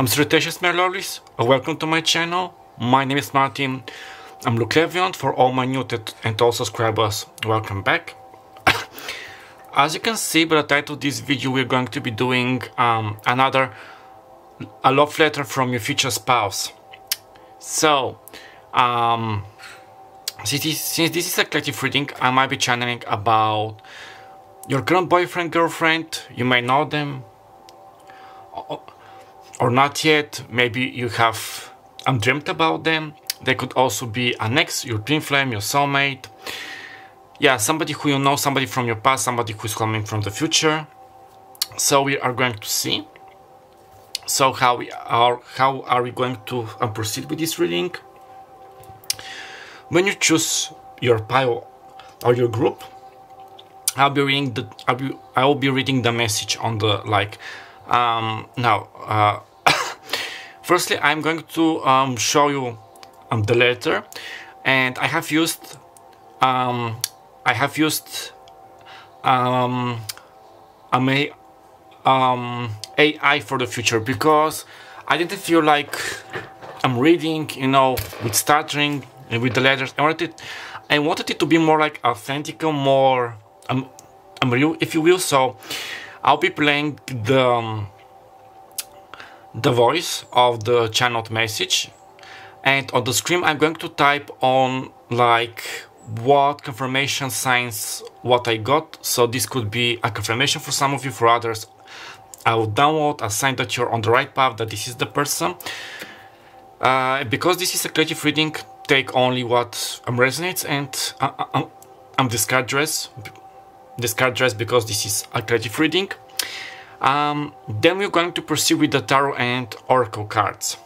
Salutations, my lovelies. Welcome to my channel. My name is Martin. I'm Luclevion. For all my new and old subscribers, welcome back. As you can see by the title of this video, we're going to be doing a love letter from your future spouse. So, since this is a collective reading, I might be channeling about your current boyfriend, girlfriend. You may know them or not yet. Maybe you have dreamt about them. They could also be an ex, your twin flame, your soulmate. Yeah, somebody who you know, somebody from your past, somebody who is coming from the future. So we are going to see. So how are we going to proceed with this reading? When you choose your pile or your group, I will be reading the message on the firstly, I'm going to show you the letter, and I have used AI for the future because I didn't feel like I'm reading, with stuttering and with the letters. I wanted it to be more like authentic, more real, if you will. So I'll be playing the voice of the channeled message, and on the screen I'm going to type on what confirmation signs what I got. So this could be a confirmation for some of you. For others, I will download a sign that you're on the right path, that this is the person. Because this is a collective reading, take only what resonates, and discard dress because this is a collective reading. Then we're going to proceed with the tarot and oracle cards.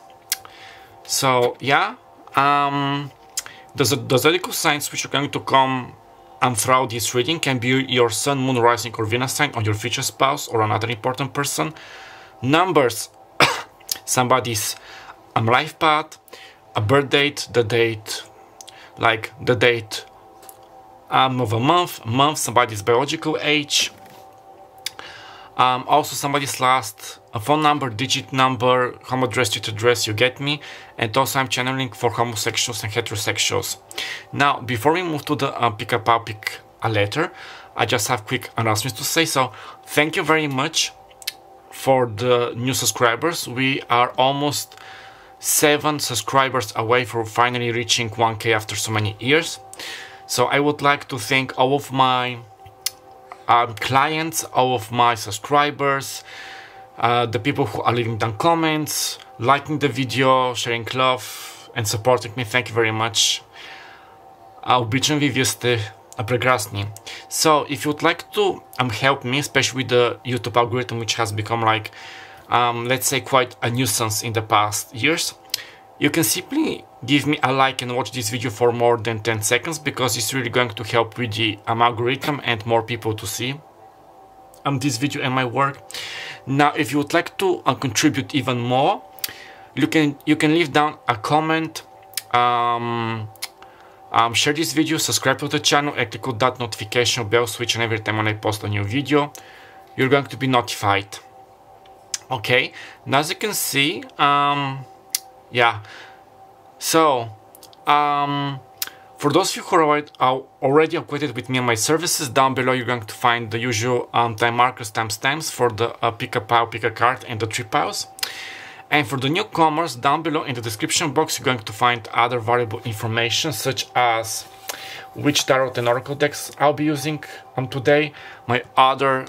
So yeah, the zodiacal signs which are going to come throughout this reading can be your sun, moon, rising, or Venus sign on your future spouse or another important person. Numbers, somebody's life path, a birth date, the date of a month, somebody's biological age, also somebody's last phone number, digit number, home address, street address, you get me. And also I'm channeling for homosexuals and heterosexuals. Now, before we move to the pick a letter, I just have quick announcements to say. So thank you very much for the new subscribers. We are almost 7 subscribers away from finally reaching 1K after so many years. So I would like to thank all of my clients, all of my subscribers, the people who are leaving down comments, liking the video, sharing love and supporting me. Thank you very much. Običan vi ste prekrasni. So if you would like to help me, especially with the YouTube algorithm, which has become let's say quite a nuisance in the past years, you can simply give me a like and watch this video for more than 10 seconds, because it's really going to help with the algorithm and more people to see this video and my work. Now, if you would like to contribute even more, you can leave down a comment, share this video, subscribe to the channel, activate that notification bell switch, and every time when I post a new video, you're going to be notified. Okay, now as you can see, yeah, so for those of you who are already acquainted with me and my services, down below you're going to find the usual time markers, timestamps for the pick a pile, pick a card, and the 3 piles. And for the newcomers, down below in the description box you're going to find other valuable information, such as which tarot and oracle decks I'll be using today, my other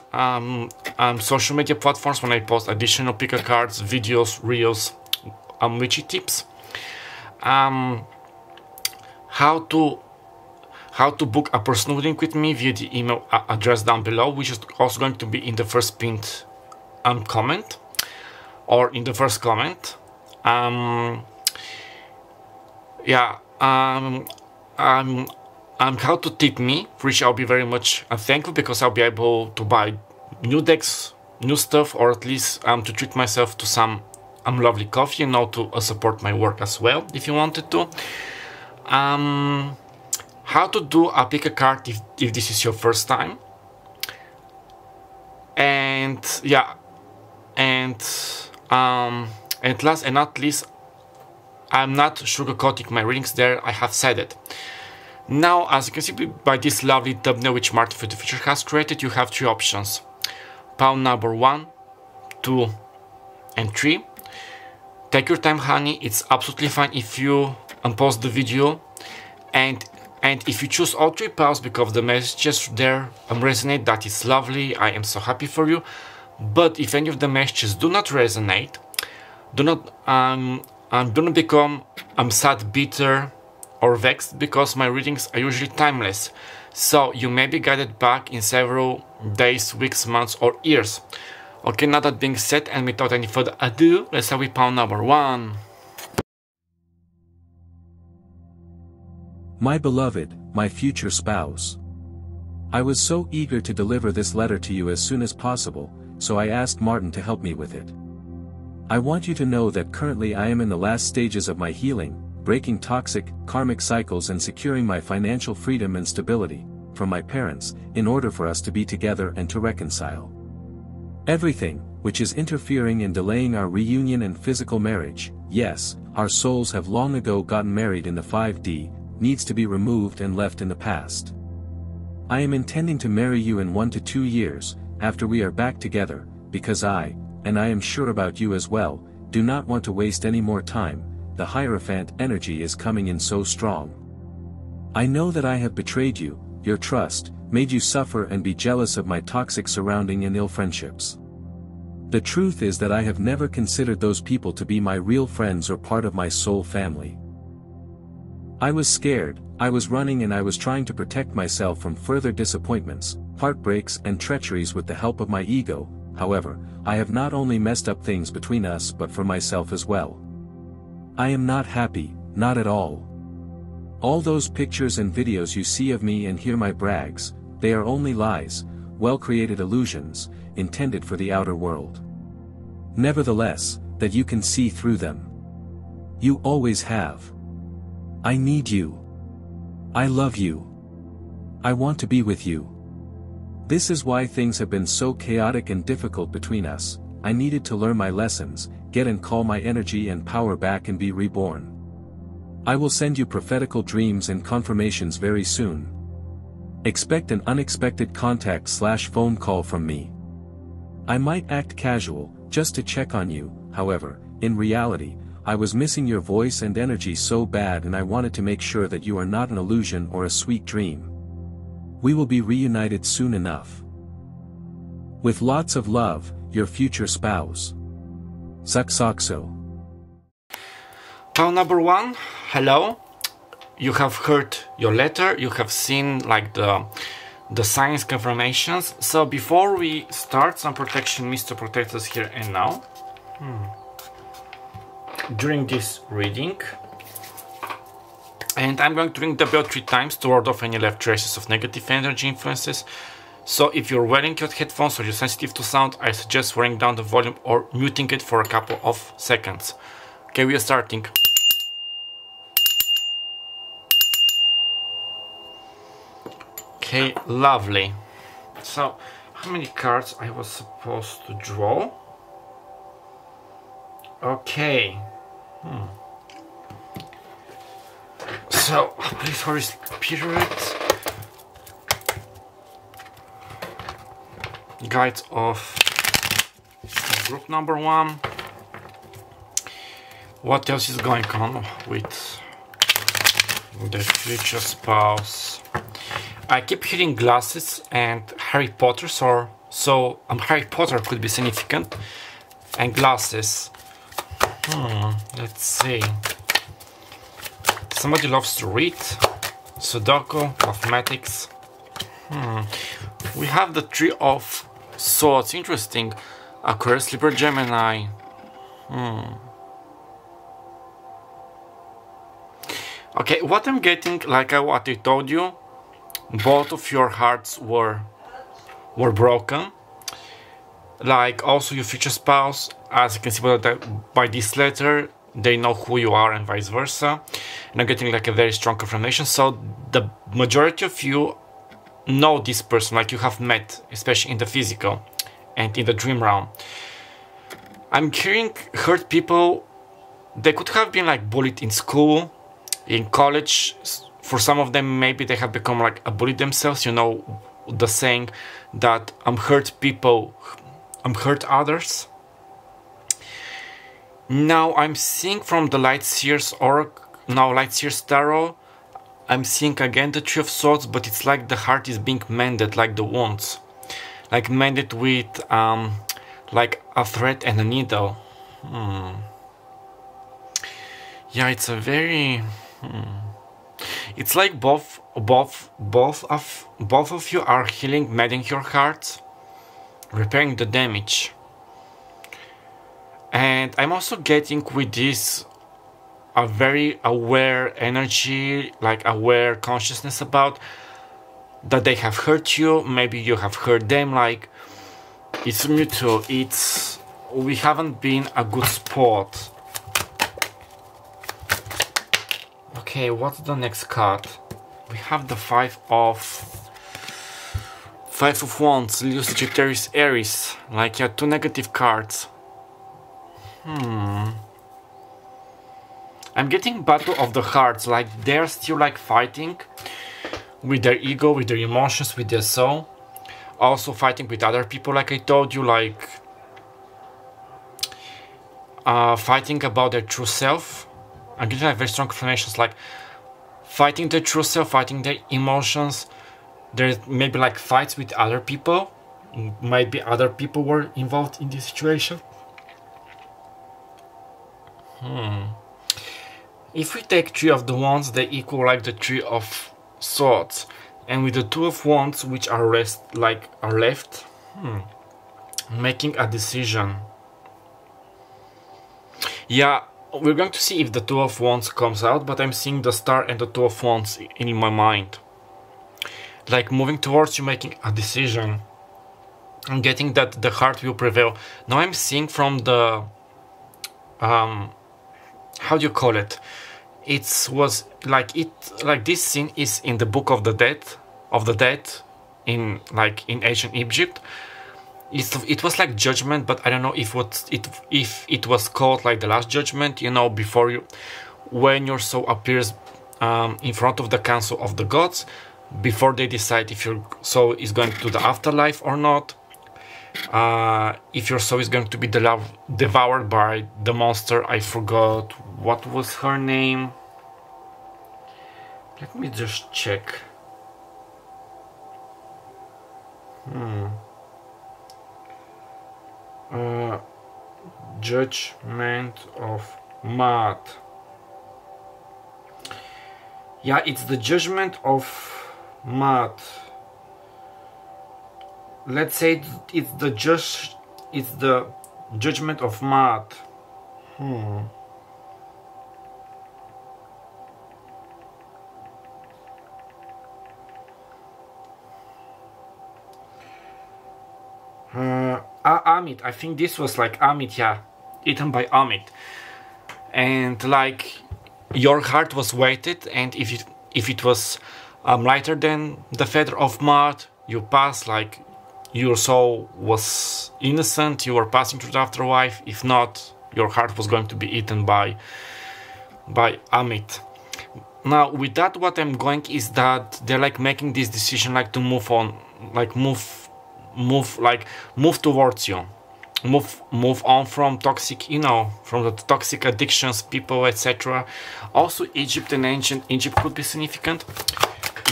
social media platforms when I post additional pick a cards, videos, reels, witchy tips, how to book a personal reading with me via the email address down below, which is also going to be in the first pinned comment, or in the first comment. How to tip me, for which I'll be very much thankful, because I'll be able to buy new decks, new stuff, or at least to treat myself to some lovely coffee, to support my work as well, if you wanted to. How to do a pick a card if this is your first time, and yeah, and And last and not least, I'm not sugarcoating my readings there, I have said it. Now, as you can see by this lovely thumbnail which Martin for the Future has created, you have 3 options. Pile number 1, 2 and 3. Take your time, honey, it's absolutely fine if you unpause the video, and if you choose all 3 piles because the messages there resonate, that is lovely, I am so happy for you. But if any of the messages do not resonate, do not become sad, bitter or vexed, because my readings are usually timeless, so you may be guided back in several days, weeks, months or years. Okay, now that being said, and without any further ado, let's start with pile number 1. My beloved, my future spouse. I was so eager to deliver this letter to you as soon as possible, so I asked Martin to help me with it. I want you to know that currently I am in the last stages of my healing, breaking toxic, karmic cycles and securing my financial freedom and stability from my parents, in order for us to be together and to reconcile. Everything, which is interfering and delaying our reunion and physical marriage, yes, our souls have long ago gotten married in the 5D, needs to be removed and left in the past. I am intending to marry you in 1 to 2 years, after we are back together, because I, and I am sure about you as well, do not want to waste any more time. The Hierophant energy is coming in so strong. I know that I have betrayed you, your trust, made you suffer and be jealous of my toxic surrounding and ill friendships. The truth is that I have never considered those people to be my real friends or part of my soul family. I was scared, I was running and I was trying to protect myself from further disappointments, heartbreaks and treacheries with the help of my ego. However, I have not only messed up things between us but for myself as well. I am not happy, not at all. All those pictures and videos you see of me and hear my brags, they are only lies, well-created illusions, intended for the outer world. Nevertheless, that you can see through them. You always have. I need you. I love you. I want to be with you. This is why things have been so chaotic and difficult between us. I needed to learn my lessons, get and call my energy and power back and be reborn. I will send you prophetical dreams and confirmations very soon. Expect an unexpected contact/phone call from me. I might act casual, just to check on you, however, in reality, I was missing your voice and energy so bad and I wanted to make sure that you are not an illusion or a sweet dream. We will be reunited soon enough. With lots of love, your future spouse. Saksakso. Pile number 1, hello. You have heard your letter, you have seen like the signs, confirmations. So before we start, some protection needs to protect us here and now. During this reading. And I'm going to ring the bell 3 times to ward off any left traces of negative energy influences. So if you're wearing your headphones or you're sensitive to sound, I suggest wearing down the volume or muting it for a couple of seconds. Okay, we are starting. Okay, lovely. So, how many cards I was supposed to draw? Okay. So, please Holy Spirit, guides of group number 1. What else is going on with the future spouse? I keep hearing glasses and Harry Potter, so Harry Potter could be significant, and glasses. Let's see. Somebody loves to read, Sudoku, mathematics. We have the 3 of Swords, interesting. Aquarius, Libra, Gemini. Okay, what I'm getting, like what I told you, both of your hearts were broken. Like also your future spouse, as you can see by this letter, they know who you are and vice versa. And I'm getting like a very strong confirmation. So the majority of you know this person, like you have met, especially in the physical and in the dream realm. I'm hearing hurt people. They could have been like bullied in school, in college. For some of them, maybe they have become like a bully themselves. You know, the saying that I'm hurt people, I'm hurt others. Now I'm seeing from the Light Seers Oracle, now Light Seers Tarot, I'm seeing again the Three of Swords, but it's like the heart is being mended, like the wounds, like mended with like a thread and a needle. Yeah, it's a very it's like both of you are healing, mending your hearts, repairing the damage. And I'm also getting with this a very aware energy, like aware consciousness about that they have hurt you, maybe you have hurt them, like it's mutual, it's we haven't been a good sport. Okay, what's the next card? We have the Five of Wands, Leo, Sagittarius, Aries. Like, yeah, two negative cards. I'm getting Battle of the Hearts. Like, they're still like fighting with their ego, with their emotions, with their soul. Also fighting with other people, like I told you, like fighting about their true self. I'm getting like very strong confirmations, like fighting their true self, fighting their emotions. There's maybe like fights with other people. Maybe other people were involved in this situation. If we take Three of the Wands, they equal like the Three of Swords. And with the Two of Wands, which are left, making a decision. Yeah, we're going to see if the Two of Wands comes out, but I'm seeing the Star and the Two of Wands in my mind. Like moving towards you, making a decision. I'm getting that the heart will prevail. Now I'm seeing from the how do you call it? It was like this scene is in the Book of the Dead, in ancient Egypt. It was like judgment, but I don't know if it was called like the Last Judgment. You know, when your soul appears in front of the council of the gods, before they decide if your soul is going to the afterlife or not. If your soul is going to be devoured by the monster. I forgot what was her name. Let me just check. Judgment of Mad. Yeah, it's the Judgment of Mad. Let's say it's the Judgment of Mad. Amit. I think this was like Amit, yeah, eaten by Amit. And like your heart was weighted, and if it was lighter than the feather of mud, you pass, like your soul was innocent, you were passing through the afterlife. If not, your heart was going to be eaten by Amit. Now with that, what I'm going is that they're like making this decision, like to move on, like move towards you, move on from toxic, you know, from the toxic addictions, people, etc. Also Egypt and ancient Egypt could be significant.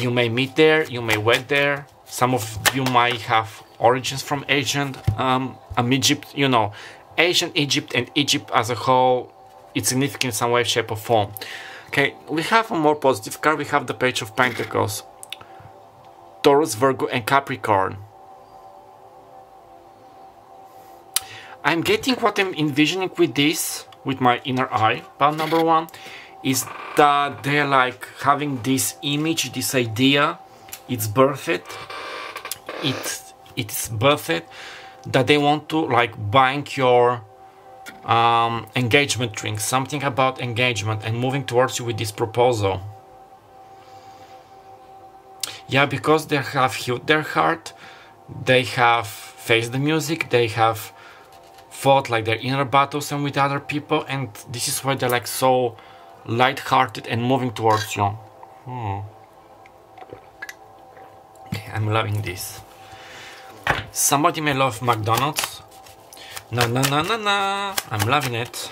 You may meet there, you may wed there. Some of you might have origins from ancient Egypt, you know, ancient Egypt and Egypt as a whole. It's significant in some way, shape or form. Okay, we have a more positive card. We have the Page of Pentacles, Taurus, Virgo and Capricorn. I'm getting what I'm envisioning with this, with my inner eye, part number one, is that they're like having this image, this idea, it's birthed, it's birthed, that they want to like buying your engagement ring, something about engagement, and moving towards you with this proposal. Yeah, because they have healed their heart, they have faced the music, they have fought like their inner battles and with other people, and this is why they're like so light-hearted and moving towards you. Okay, I'm loving this. Somebody may love McDonald's. No, no, no, no, no. I'm loving it.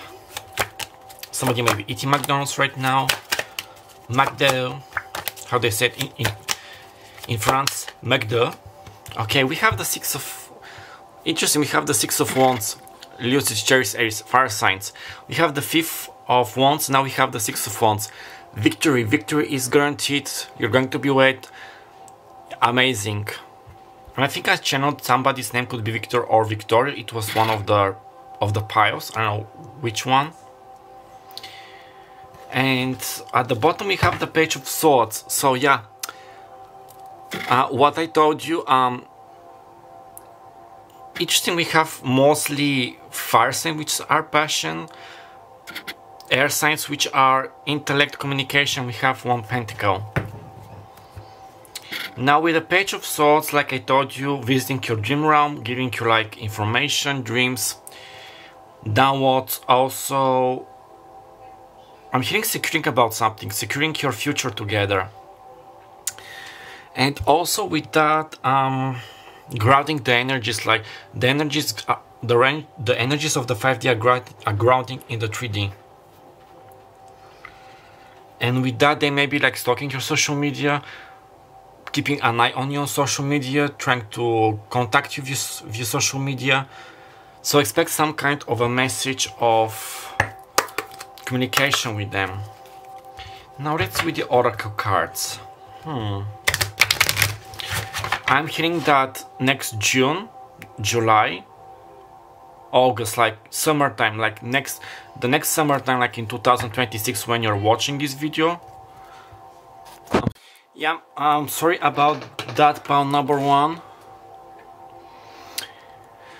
Somebody may be eating McDonald's right now. McDo. How they say it in France. McDo. Okay, we have the Six of... Interesting, we have the Six of Wands. Lucid, Cherries, Aries, Fire signs. We have the Fifth of Wands. Now we have the Six of Wands. Victory. Victory is guaranteed. You're going to be Waite. Amazing. And I think I channeled somebody's name, could be Victor or Victoria. It was one of the piles. I don't know which one. And at the bottom we have the Page of Swords. So yeah, what I told you. Interesting. We have mostly fire signs, which are passion. Air signs, which are intellect, communication. We have one pentacle. Now with the Page of Swords, like I told you, visiting your dream realm, giving you like information, dreams, downwards. Also, I'm hearing securing about something, securing your future together. And also with that, grounding the energies, like the energies, the energies of the 5D are grounding in the 3D. And with that, they may be like stalking your social media, keeping an eye on you on social media, trying to contact you via social media. So expect some kind of a message of communication with them. Now let's see with the oracle cards. I'm hearing that next June, July, August, like summertime, like the next summertime, like in 2026 when you're watching this video. Yeah, I'm sorry about that, pile number one.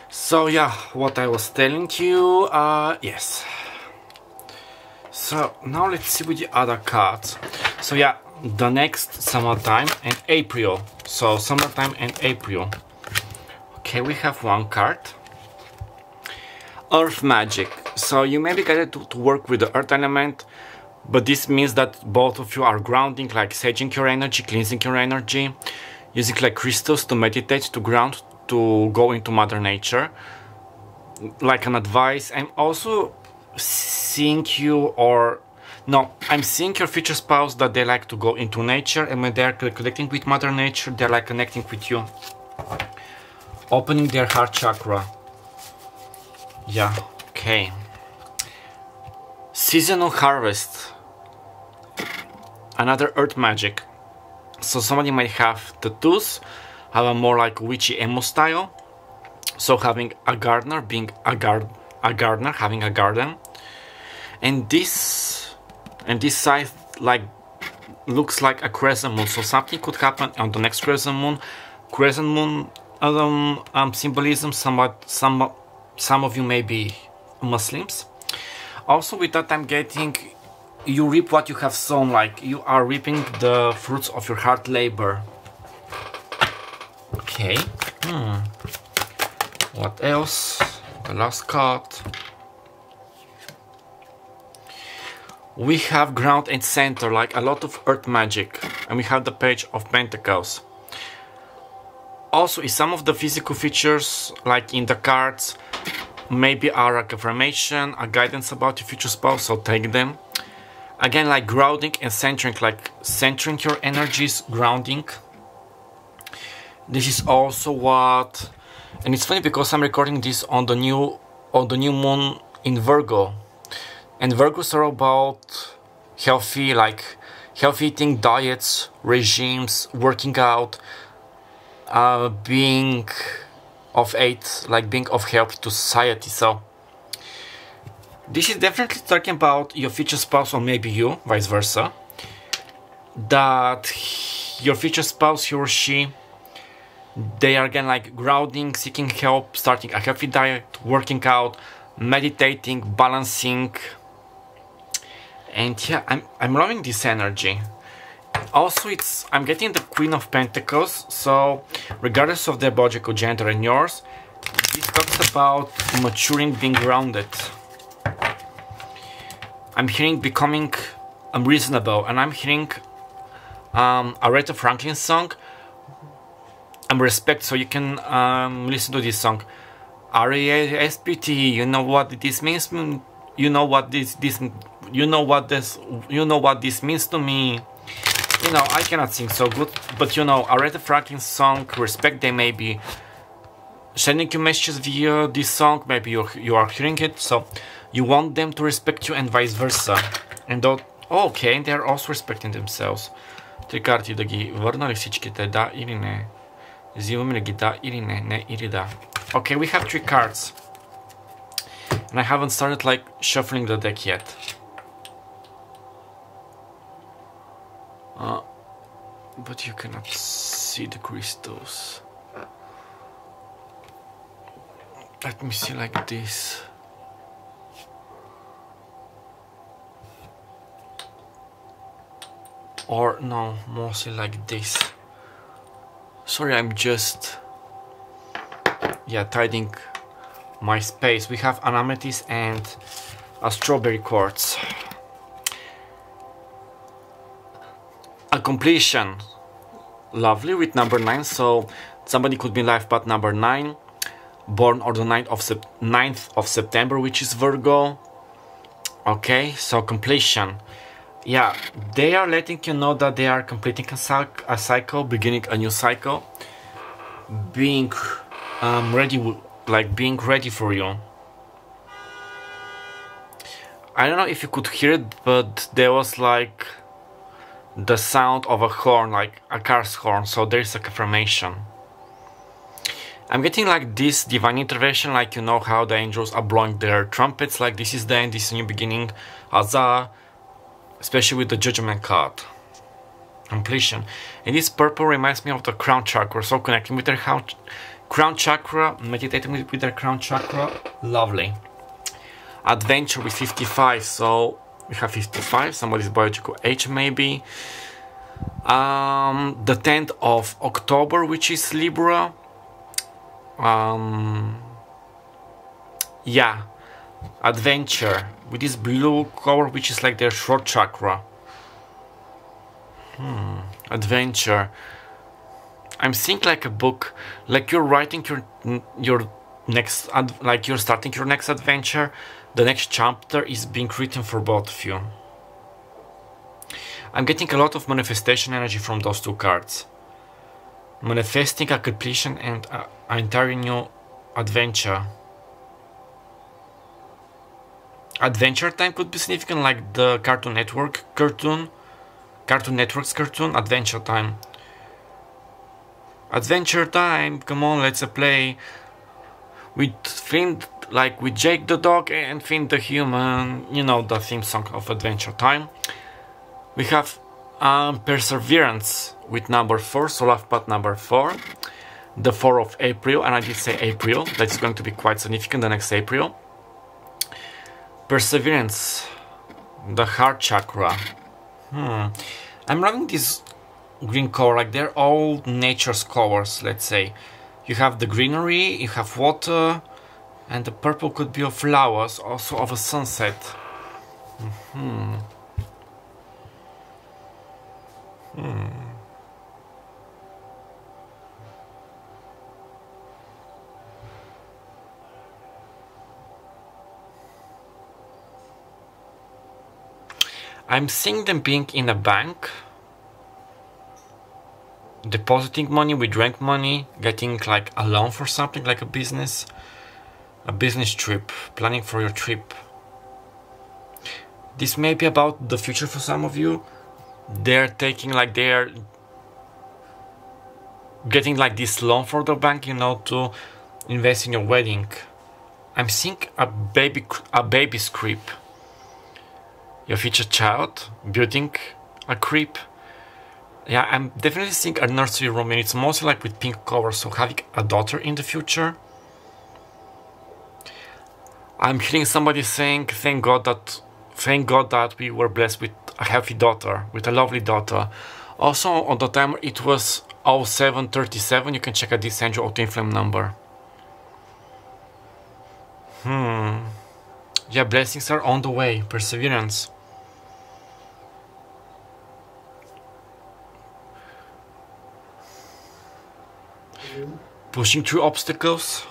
So yeah, what I was telling you, yes. So now let's see with the other cards. So yeah, the next summertime and April. So summertime and April. Okay, we have one card. Earth magic. So you may be guided to work with the earth element, but this means that both of you are grounding, like saging your energy, cleansing your energy, using like crystals to meditate, to ground, to go into Mother Nature. Like an advice. I'm also seeing you, or no, I'm seeing your future spouse that they like to go into nature, and when they're connecting with Mother Nature, they're like connecting with you, opening their heart chakra. Yeah, okay. Seasonal harvest. Another earth magic. So somebody might have tattoos, have a more like witchy emo style. So having a gardener, being a gardener, having a garden. And this side like looks like a crescent moon. So something could happen on the next crescent moon. Crescent moon symbolism. Some of you may be Muslims. Also with that, I'm getting you reap what you have sown, like you are reaping the fruits of your hard labor. Okay. What else? The last card. We have ground and center, like a lot of earth magic, and we have the Page of Pentacles. Also, some of the physical features, like in the cards, maybe are a confirmation, a guidance about your future spouse, so take them. Again, like grounding and centering, like centering your energies, grounding. This is also what, and it's funny because I'm recording this on the new moon in Virgo, and Virgos are about healthy, like healthy eating, diets, regimes, working out, being of aid, like being of help to society. So this is definitely talking about your future spouse, or maybe you, vice versa. That your future spouse, he or she, they are again like grounding, seeking help, starting a healthy diet, working out, meditating, balancing. And yeah, I'm loving this energy. Also, I'm getting the Queen of Pentacles, so regardless of their biological gender and yours, This talks about maturing, being grounded. I'm hearing becoming unreasonable, and I'm hearing Aretha Franklin song. Respect, so you can listen to this song. R-E-S-P-T. You know what this means. You know what this. You know what this. You know what this means to me. You know, I cannot sing so good, but you know, Aretha Franklin's song, Respect. They may be sending you messages via this song. Maybe you are hearing it, so you want them to respect you, and vice versa. And okay, they are also respecting themselves. Три карти да ги върна ли всичките, да или не? Взимаме ли ги, да или не? Не или да? Okay, we have 3 cards. And I haven't started like shuffling the deck yet. But you cannot see the crystals. Let me see like this. Or no, mostly like this. Sorry, I'm just tidying my space. We have an amethyst and a strawberry quartz. A completion. Lovely, with number 9. So somebody could be in life but number 9, born on the 9th of September, which is Virgo. Okay, so completion. Yeah, they are letting you know that they are completing a cycle, beginning a new cycle, being ready, like being ready for you. I don't know if you could hear it, but there was like the sound of a horn, like a car's horn, so there is a confirmation. I'm getting like this divine intervention, like you know how the angels are blowing their trumpets, like this is the end, this is a new beginning, huzzah. Especially with the Judgment card. Completion. And this purple reminds me of the crown chakra. So connecting with their crown chakra, meditating with their crown chakra. Lovely. Adventure with 55. So we have 55. Somebody's biological age maybe. The 10th of October, which is Libra. Yeah. Adventure with this blue color, which is like their short chakra. Adventure. I'm seeing like a book, like you're writing your next, like you're starting your next adventure. The next chapter is being written for both of you. I'm getting a lot of manifestation energy from those 2 cards. Manifesting a completion and an entirely new adventure. Adventure time could be significant, like the Cartoon Network's cartoon, Adventure Time. Adventure time, come on, let's play with Finn, like with Jake the dog and Finn the human, you know, the theme song of Adventure Time. We have Perseverance with number 4, so love path number 4, the 4th of April, and I did say April, that's going to be quite significant the next April. Perseverance, the heart chakra. I'm loving this green color, like they're all nature's colors, let's say. You have the greenery, you have water, and the purple could be of flowers, also of a sunset. I'm seeing them being in a bank, depositing money, withdrawing money, getting like a loan for something like a business trip, planning for your trip. This may be about the future for some of you. They're taking like they're getting like this loan for the bank, you know, to invest in your wedding. I'm seeing a baby's crib. Your future child building a crib. Yeah, I'm definitely seeing a nursery room, and it's mostly like with pink color, so having a daughter in the future. I'm hearing somebody saying, thank God that we were blessed with a healthy daughter, with a lovely daughter. Also on the timer it was 0737, you can check out this angel auto-inflame number. Yeah, blessings are on the way. Perseverance. Pushing through obstacles.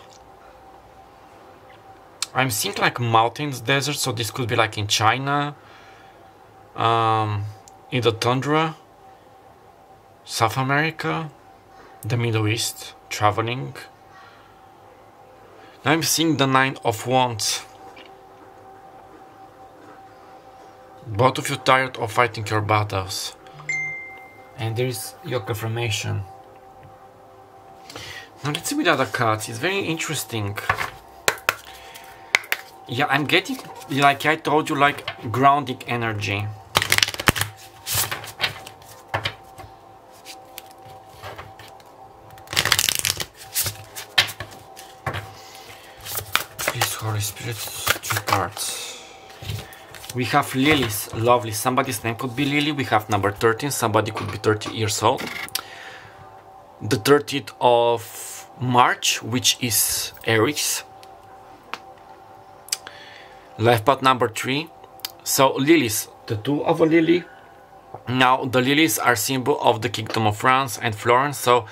I'm seeing like mountains, desert, so this could be like in China, in the tundra, South America, the Middle East, traveling. Now I'm seeing the Nine of Wands. Both of you tired of fighting your battles. And there is your confirmation. Now let's see with other cards. It's very interesting. Yeah, I'm getting, like I told you, like grounding energy. Please, Holy Spirit, 2 cards. We have lilies, lovely. Somebody's name could be Lily. We have number 13. Somebody could be 30 years old. The 30th of March, which is Aries. Life path number 3. So lilies, the 2 of a lily. Now the lilies are symbol of the Kingdom of France and Florence. So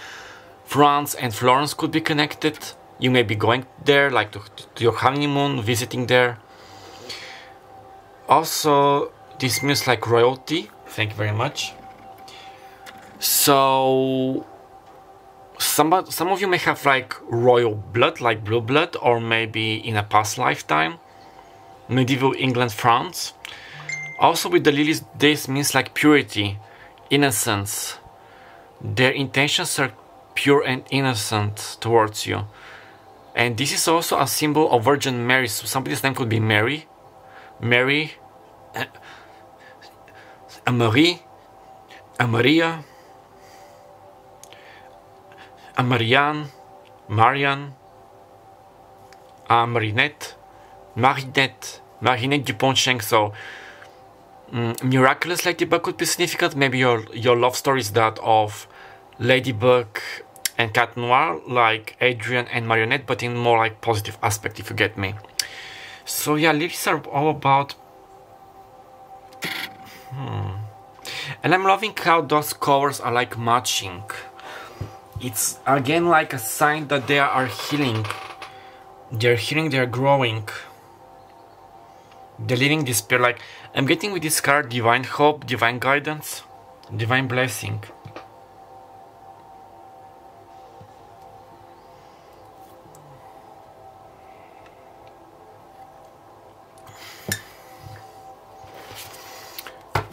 France and Florence could be connected. You may be going there, like to your honeymoon, visiting there. Also, this means like royalty. Thank you very much. So some of you may have like royal blood, like blue blood, or maybe in a past lifetime. Medieval England, France. Also with the lilies, this means like purity, innocence. Their intentions are pure and innocent towards you. And this is also a symbol of Virgin Mary. So somebody's name could be Mary. Mary, a Marie, a Maria, a Marianne, Marianne, a Marinette, Marinette Dupont-Cheng. So miraculous Ladybug could be significant. Maybe your love story is that of Ladybug and Cat Noir, like Adrian and Marionette, but in more like positive aspect, if you get me. So yeah, lilies are all about... And I'm loving how those colors are like matching. It's again like a sign that they are healing. They're healing, they're growing. They're living this spirit. Like, I'm getting with this card divine hope, divine guidance, divine blessing.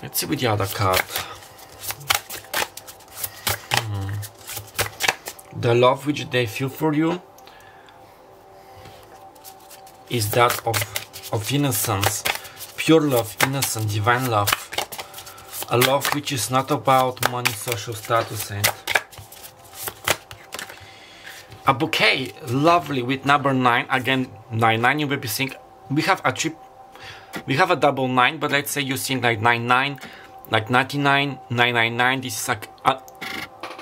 Let's see with the other card. The love which they feel for you is that of innocence, pure love, innocent, divine love. A love which is not about money, social status, and a bouquet, lovely, with number 9. Again, 9 you will be seeing. We have a trip. We have a double 9, but let's say you think like 99, like 99, 999. This is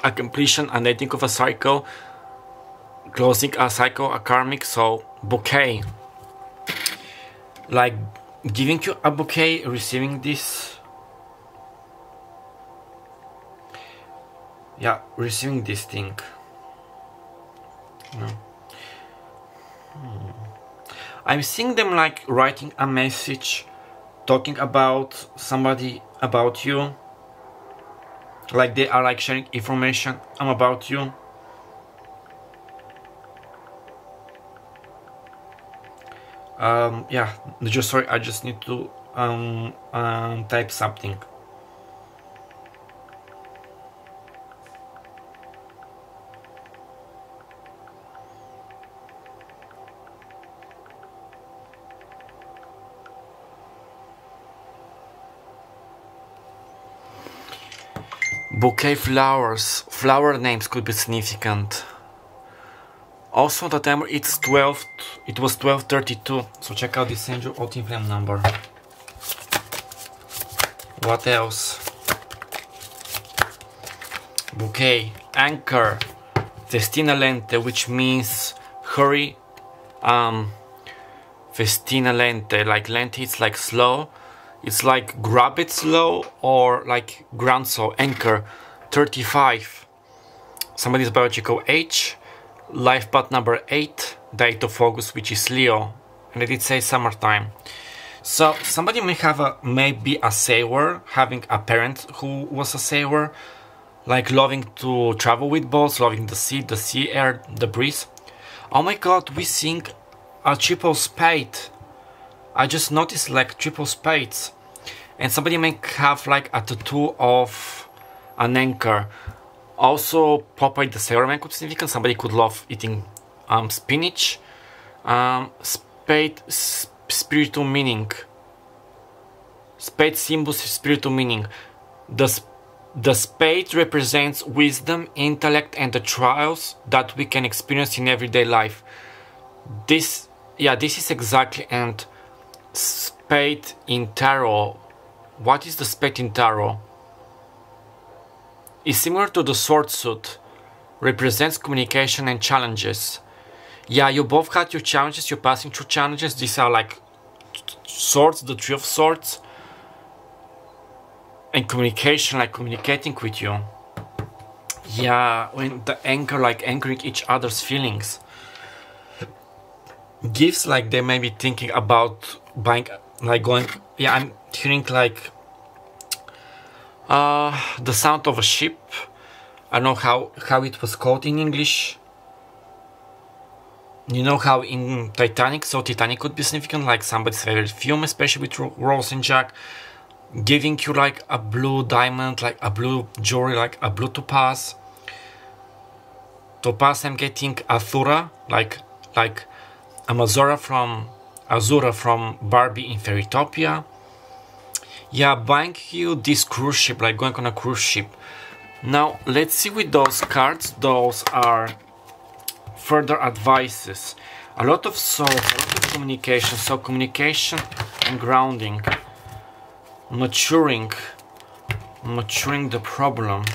a completion, an ending of a cycle, closing a cycle, a karmic. So bouquet, like giving you a bouquet, receiving this. Yeah, receiving this thing. No. I'm seeing them like writing a message, talking about somebody, about you. Like they are like sharing information about you. Yeah, just sorry, I just need to type something. Bouquet flowers, flower names could be significant. Also the timer, it's 12, it was 12:32, so check out this angel or team flame number. What else? Bouquet, anchor, destina lente, which means hurry, festina lente, like lente it's like slow, it's like grab it slow, or like ground slow. Anchor 35, somebody's biological age, life path number 8, date of August, which is Leo, and it did say summertime. So somebody may be a sailor, having a parent who was a sailor, like loving to travel with boats, loving the sea air, the breeze. Oh my god, we sing a triple spade. I just noticed like triple spades. And somebody may have like a tattoo of an anchor. Also, Popeye the Sailorman could be significant. Somebody could love eating spinach. Spade, spiritual meaning. Spade symbols, spiritual meaning. The spade represents wisdom, intellect, and the trials that we can experience in everyday life. This is exactly. And spade in tarot. What is the spade in tarot? It's similar to the sword suit. Represents communication and challenges. Yeah, you both had your challenges. You're passing through challenges. These are like swords, the Three of Swords. And communication, like communicating with you. Yeah, when the anchor, like anchoring each other's feelings. Gifts, like they may be thinking about buying, like going, yeah, I'm hearing like the sound of a ship. I don't know how it was called in English. You know how in Titanic, so Titanic could be significant, like somebody's favorite film, especially with Rose and Jack, giving you like a blue diamond, like a blue jewelry, like a blue topaz. Topaz, I'm getting Azura, like Azura from Barbie in Fairytopia. Yeah, buying you this cruise ship, like going on a cruise ship. Now, let's see with those cards. Those are further advices. A lot of souls, a lot of communication. So communication and grounding. Maturing the problem.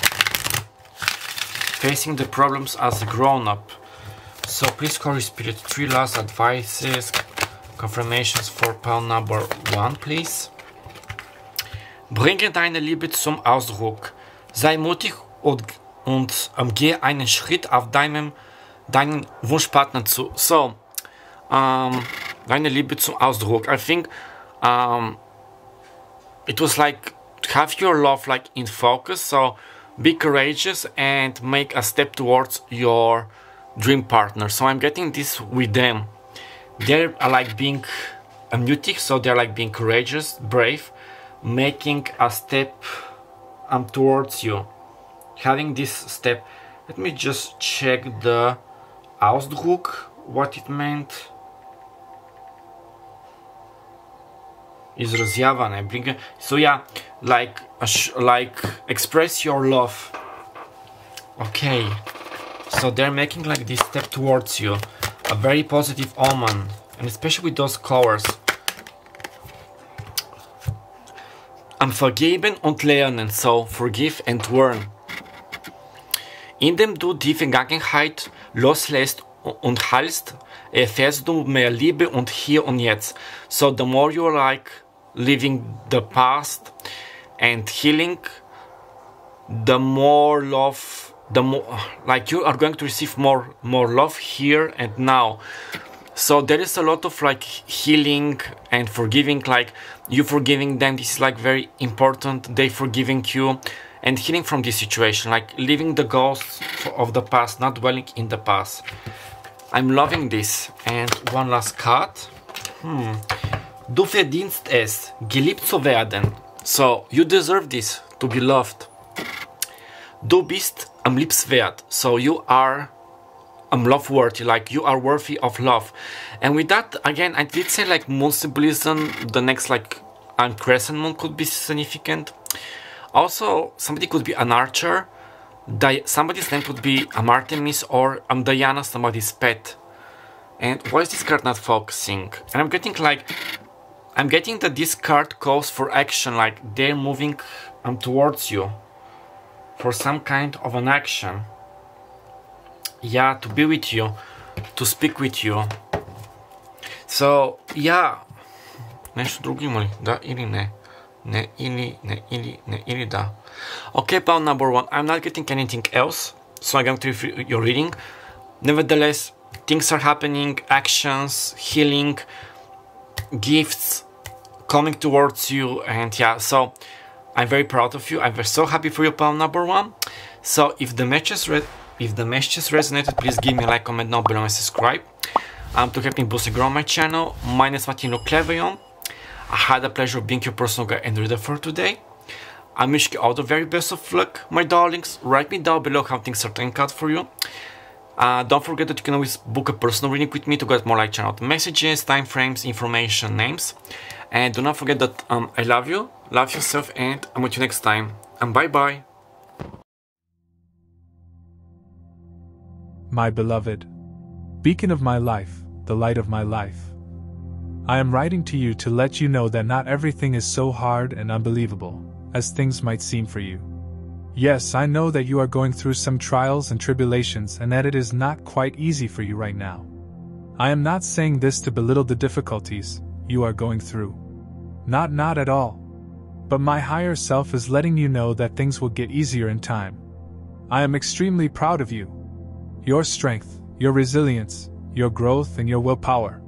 Facing the problems as a grown-up. So please, Holy Spirit, 3 last advices. Confirmations for pile number 1, please. Bringe deine Liebe zum Ausdruck. Sei mutig und gehe einen Schritt auf deinen Wunschpartner zu. So, deine Liebe zum Ausdruck. I think it was like have your love like in focus. So be courageous and make a step towards your dream partner. So I'm getting this with them. They're like being mutig, so they're like being courageous, brave, making a step towards you. Having this step. Let me just check the Ausdruck, what it meant. Изразяване. So yeah, like express your love. Okay. So they're making like this step towards you. A very positive omen. And especially with those colors. Vergeben und lernen. So forgive and learn. Indem du die Vergangenheit loslässt und heilst, erfährst du mehr Liebe und hier und jetzt. So the more you like living the past and healing, the more love, the more like you are going to receive more love here and now. So there is a lot of like healing and forgiving, like you forgiving them. This is like very important. They forgiving you. And healing from this situation, like leaving the ghosts of the past, not dwelling in the past. I'm loving this. And one last card. Du verdienst es, geliebt zu werden. So, you deserve this, to be loved. Du bist liebenswert. So, you are love worthy, like you are worthy of love. And with that, again, I did say like moon symbolism, the next like crescent moon could be significant. Also, somebody could be an archer. Somebody's name could be Artemis or Diana, somebody's pet. And why is this card not focusing? And I'm getting that this card calls for action, like they're moving towards you for some kind of an action. Yeah, to be with you, to speak with you. So, yeah. Нещо друго има ли? Да или не? Не или да. Okay, pal number 1. I'm not getting anything else, so I'm going to read your reading. Nevertheless, things are happening, actions, healing, gifts coming towards you, and yeah, so I'm very proud of you. I'm so happy for you, pal number 1. So if the messages resonated, please give me a like, comment down below, and subscribe to help me boost and grow my channel. My name is Martino Cleveon. I had the pleasure of being your personal guide and reader for today. I'm wishing you all the very best of luck, my darlings. Write me down below how things are turning out for you. Don't forget that you can always book a personal reading with me to get more like channel messages, time frames, information, names. And do not forget that I love you, love yourself, and I'm with you next time. And bye bye. My beloved, beacon of my life, the light of my life. I am writing to you to let you know that not everything is so hard and unbelievable as things might seem for you. Yes, I know that you are going through some trials and tribulations and that it is not quite easy for you right now. I am not saying this to belittle the difficulties you are going through. Not at all. But my higher self is letting you know that things will get easier in time. I am extremely proud of you. Your strength, your resilience, your growth, and your willpower.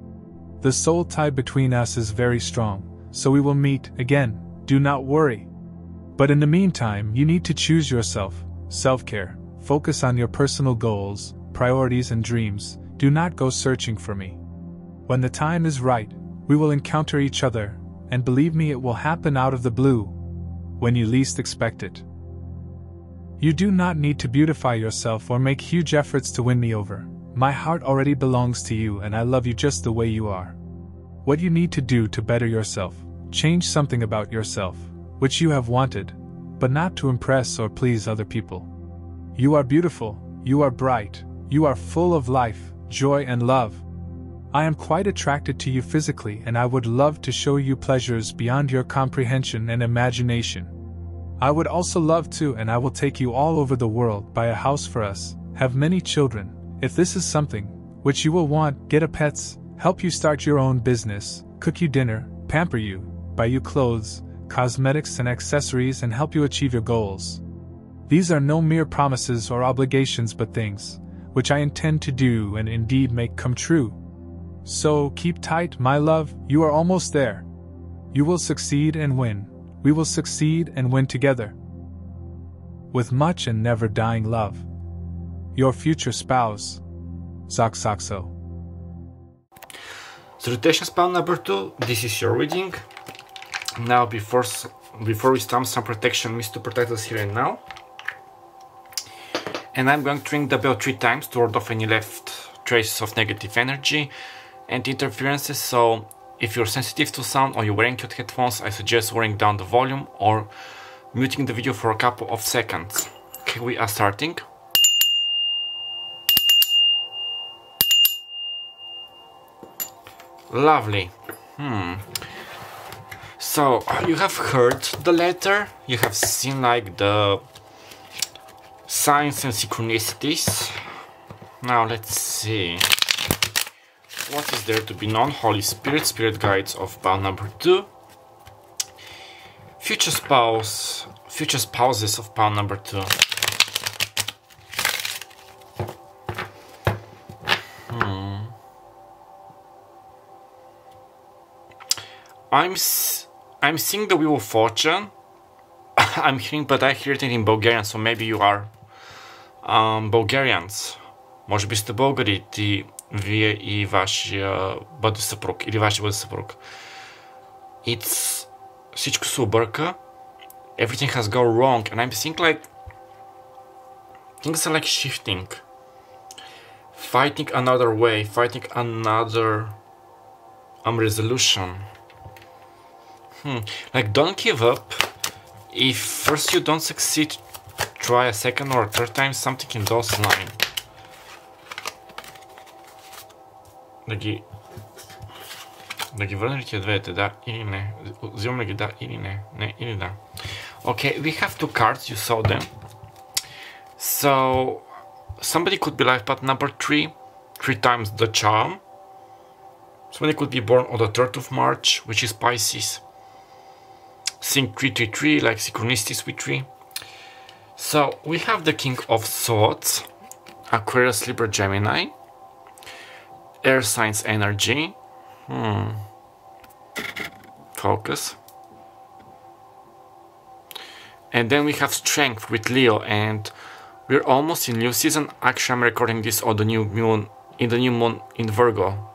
The soul tie between us is very strong, so we will meet again, do not worry. But in the meantime, you need to choose yourself, self-care, focus on your personal goals, priorities, and dreams. Do not go searching for me. When the time is right, we will encounter each other, and believe me, it will happen out of the blue, when you least expect it. You do not need to beautify yourself or make huge efforts to win me over. My heart already belongs to you and I love you just the way you are. What you need to do to better yourself, change something about yourself, which you have wanted, but not to impress or please other people. You are beautiful, you are bright, you are full of life, joy and love. I am quite attracted to you physically and I would love to show you pleasures beyond your comprehension and imagination. I would also love to, and I will take you all over the world, buy a house for us, have many children. If this is something which you will want, get a pets, help you start your own business, cook you dinner, pamper you, buy you clothes, cosmetics and accessories, and help you achieve your goals. These are no mere promises or obligations but things which I intend to do and indeed make come true. So keep tight, my love, you are almost there. You will succeed and win. We will succeed and win together. With much and never dying love. Your future spouse, Saxo. Salutations, pal number 2. This is your reading. Now, before we start, some protection needs to protect us here and now. And I'm going to ring the bell 3 times to ward off any left traces of negative energy and interferences. So if you're sensitive to sound or you're wearing cute headphones, I suggest lowering down the volume or muting the video for a couple of seconds. Okay, we are starting. Lovely. So you have heard the letter, you have seen like the signs and synchronicities. Now let's see. What is there to be known? Holy Spirit, Spirit Guides of pal number 2. Future spouses of pal number 2. I'm seeing the Wheel of Fortune. I'm hearing, but I hear it in Bulgarian, so maybe you are Bulgarians. Може би сте българи, вие и вашия бъдещ съпруг, или вашия бъдещ съпруг. Всичко се обърка. Everything has gone wrong, and I'm thinking like things are like shifting. Fighting another way, fighting another resolution. Like, don't give up. If first you don't succeed, try a second or a third time, something in those lines. Да ги върна ли тия двете, да или не? Взимаме ги да или не? Не или да? Okay, we have 2 cards, you saw them. So, somebody could be life path number 3, 3 times the charm. Somebody could be born on the 3rd of March, which is Pisces. Sync 333, like synchronicities with 3. So we have the King of Swords, Aquarius, Libra, Gemini, air signs energy. Focus. And then we have Strength with Leo, and we're almost in Leo season. Actually, I'm recording this on the new moon, in the new moon in Virgo.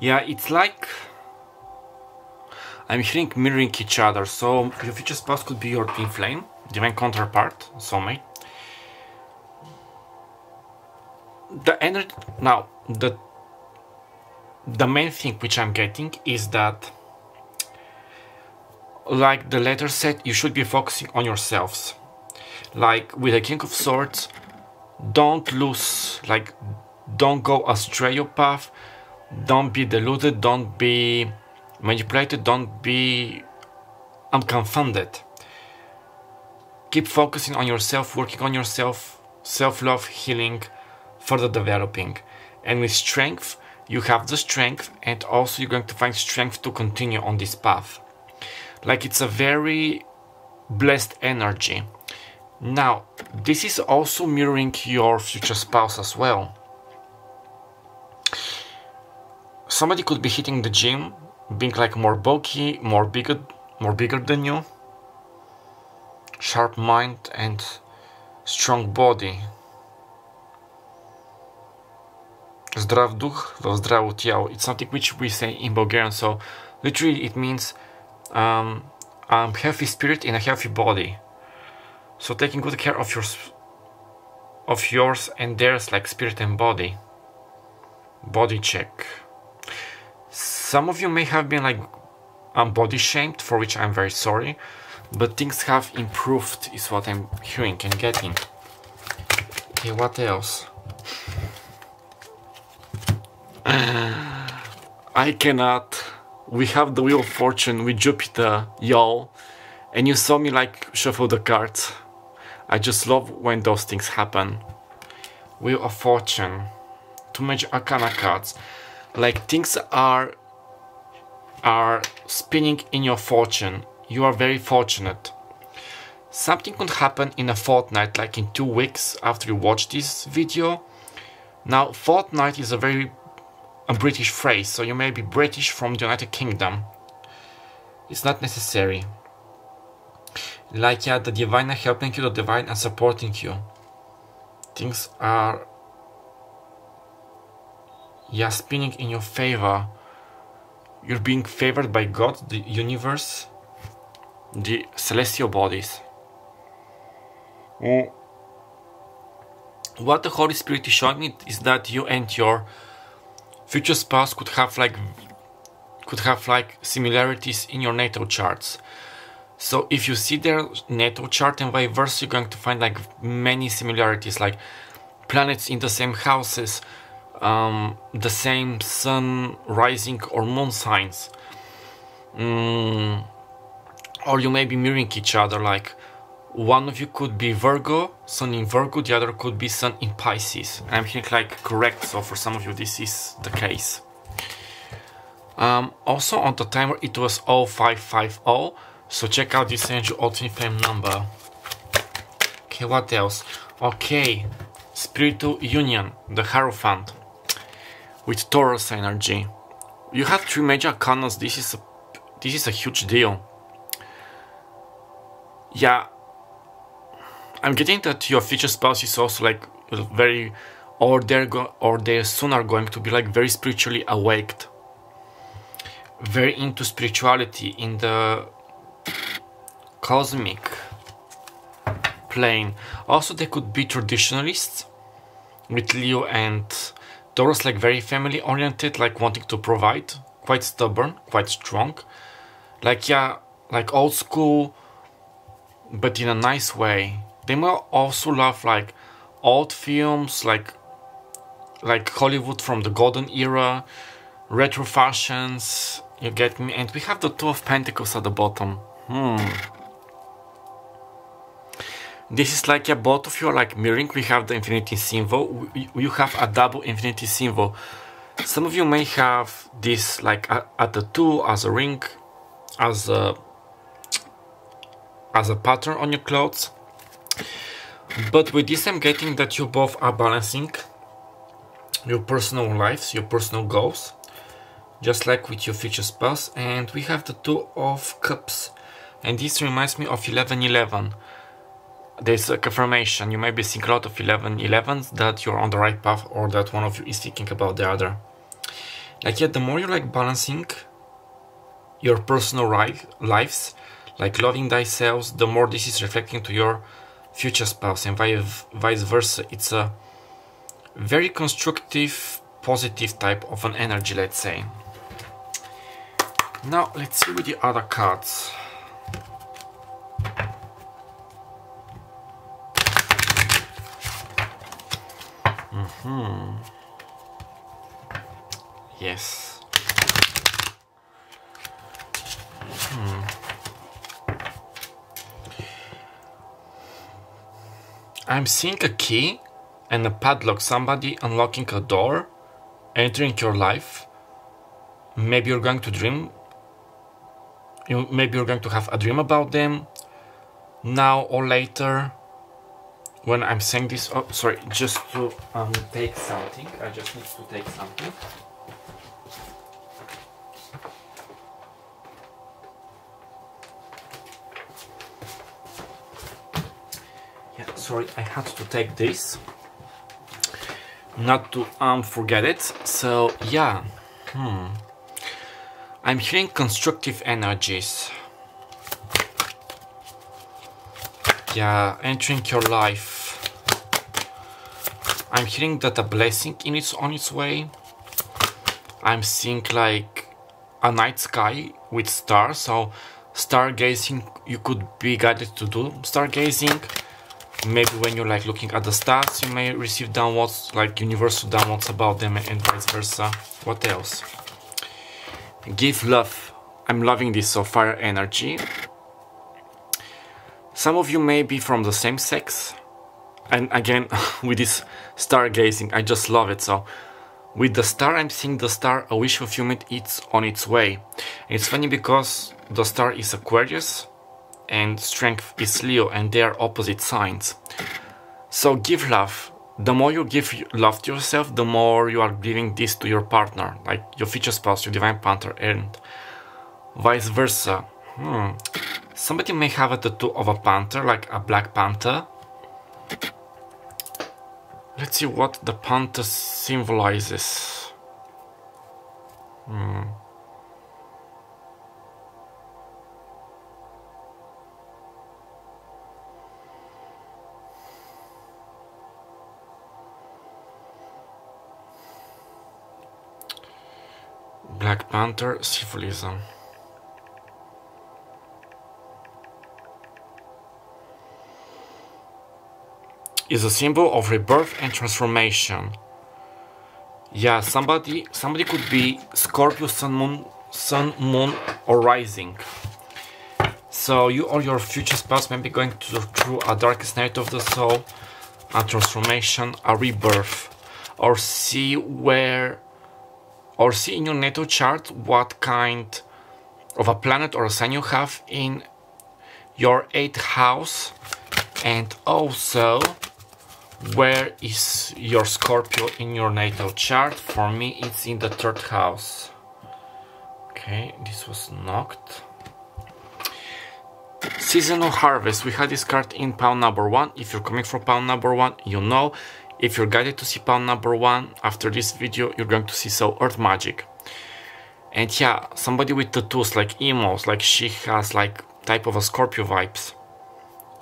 Yeah, it's like I'm hearing mirroring each other. So your future spouse could be your twin flame, divine counterpart, soulmate. The energy now, the main thing which I'm getting is that, like the letter said, you should be focusing on yourselves. Like with the King of Swords, don't lose, like don't go astray your path, don't be deluded, don't be manipulated, don't be unconfounded. Keep focusing on yourself, working on yourself, self-love, healing, further developing. And with Strength, you have the strength, and also you're going to find strength to continue on this path. Like it's a very blessed energy. Now, this is also mirroring your future spouse as well. Somebody could be hitting the gym, being like more bulky, more bigger than you. Sharp mind and strong body. Zdrav duch do zdravo tijelo. It's something which we say in Bulgarian, so literally it means healthy spirit in a healthy body. So taking good care of yours and theirs, like spirit and body. Body check. Some of you may have been like body shamed, for which I'm very sorry, but things have improved is what I'm hearing and getting. Okay, what else? I cannot. We have the Wheel of Fortune with Jupiter, y'all, and you saw me like shuffle the cards. I just love when those things happen. Wheel of Fortune, 2 major arcana cards. Like things are spinning in your fortune. You are very fortunate. Something could happen in a fortnight, like in 2 weeks after you watch this video. Now, fortnight is a British phrase, so you may be British from the United Kingdom. It's not necessary. Like, yeah, the divine are helping you, the divine are supporting you. Things are, yeah, spinning in your favor. You're being favored by God, the universe, the celestial bodies. What the Holy Spirit is showing me is that you and your future spouse could have like similarities in your natal charts. So if you see their natal chart and vice versa, you're going to find like many similarities, like planets in the same houses, the same sun rising or moon signs, or you may be mirroring each other. Like one of you could be Virgo, sun in Virgo, the other could be sun in Pisces. I'm hearing like correct, so for some of you this is the case. Also on the timer it was 0550, so check out this angel ultimate flame number. Okay, what else? Okay, spiritual union, the Hierophant with Taurus energy. You have 3 major arcanas. This is a huge deal. Yeah, I'm getting that your future spouse is also like very, or they soon are going to be like very spiritually awaked, very into spirituality in the cosmic plane. Also, they could be traditionalists with Leo and Taurus, like very family oriented, like wanting to provide, quite stubborn, quite strong, like, yeah, like old school, but in a nice way. They might also love like old films, like Hollywood from the golden era, retro fashions, you get me? And we have the 2 of Pentacles at the bottom. This is like both of you are like mirroring. We have the infinity symbol. You have a double infinity symbol. Some of you may have this like a tattoo, as a ring, as a pattern on your clothes. But with this I'm getting that you both are balancing your personal lives, your personal goals, just like with your future spouse. And we have the Two of Cups, and this reminds me of 1111. There's a confirmation. You may be seeing a lot of 1111s, that you're on the right path, or that one of you is thinking about the other. Like, yeah, the more you're like balancing your personal lives, like loving thyself, the more this is reflecting to your future spouse, and vice versa. It's a very constructive, positive type of an energy, let's say. Now let's see with the other cards. Yes. I'm seeing a key and a padlock, somebody unlocking a door, entering your life. Maybe you're going to dream. Maybe you're going to have a dream about them now or later. When I'm saying this, oh sorry, just to take something. I just need to take something. Yeah, sorry, I had to take this, not to forget it. So yeah, I'm hearing constructive energies. Yeah, entering your life. I'm hearing that a blessing on its way. I'm seeing like a night sky with stars. So stargazing, you could be guided to do stargazing. Maybe when you're like looking at the stars, you may receive downloads, like universal downloads about them, and vice versa. What else? Give love. I'm loving this, so fire energy. Some of you may be from the same sex, and again with this stargazing, I just love it. So with the star, I'm seeing the star, a wish fulfillment, it's on its way. And it's funny because the star is Aquarius and strength is Leo, and they are opposite signs. So give love. The more you give love to yourself, the more you are giving this to your partner, like your future spouse, your divine partner, and vice versa. Somebody may have a tattoo of a panther, like a black panther. Let's see what the panther symbolizes. Black Panther symbolism. Is a symbol of rebirth and transformation. Yeah, somebody could be Scorpio, Sun, Moon, or Rising. So you or your future spouse may be going through a darkest night of the soul, a transformation, a rebirth, or see in your natal chart what kind of a planet or a sign you have in your 8th house, and also where is your Scorpio in your natal chart. For me, it's in the 3rd house. Okay, this was knocked. Seasonal harvest. We had this card in pound number 1. If you're coming from pound number 1, you know. If you're guided to see pound number 1, after this video, you're going to see So Earth Magic. And yeah, somebody with tattoos, like emos, like she has like type of a Scorpio vibes.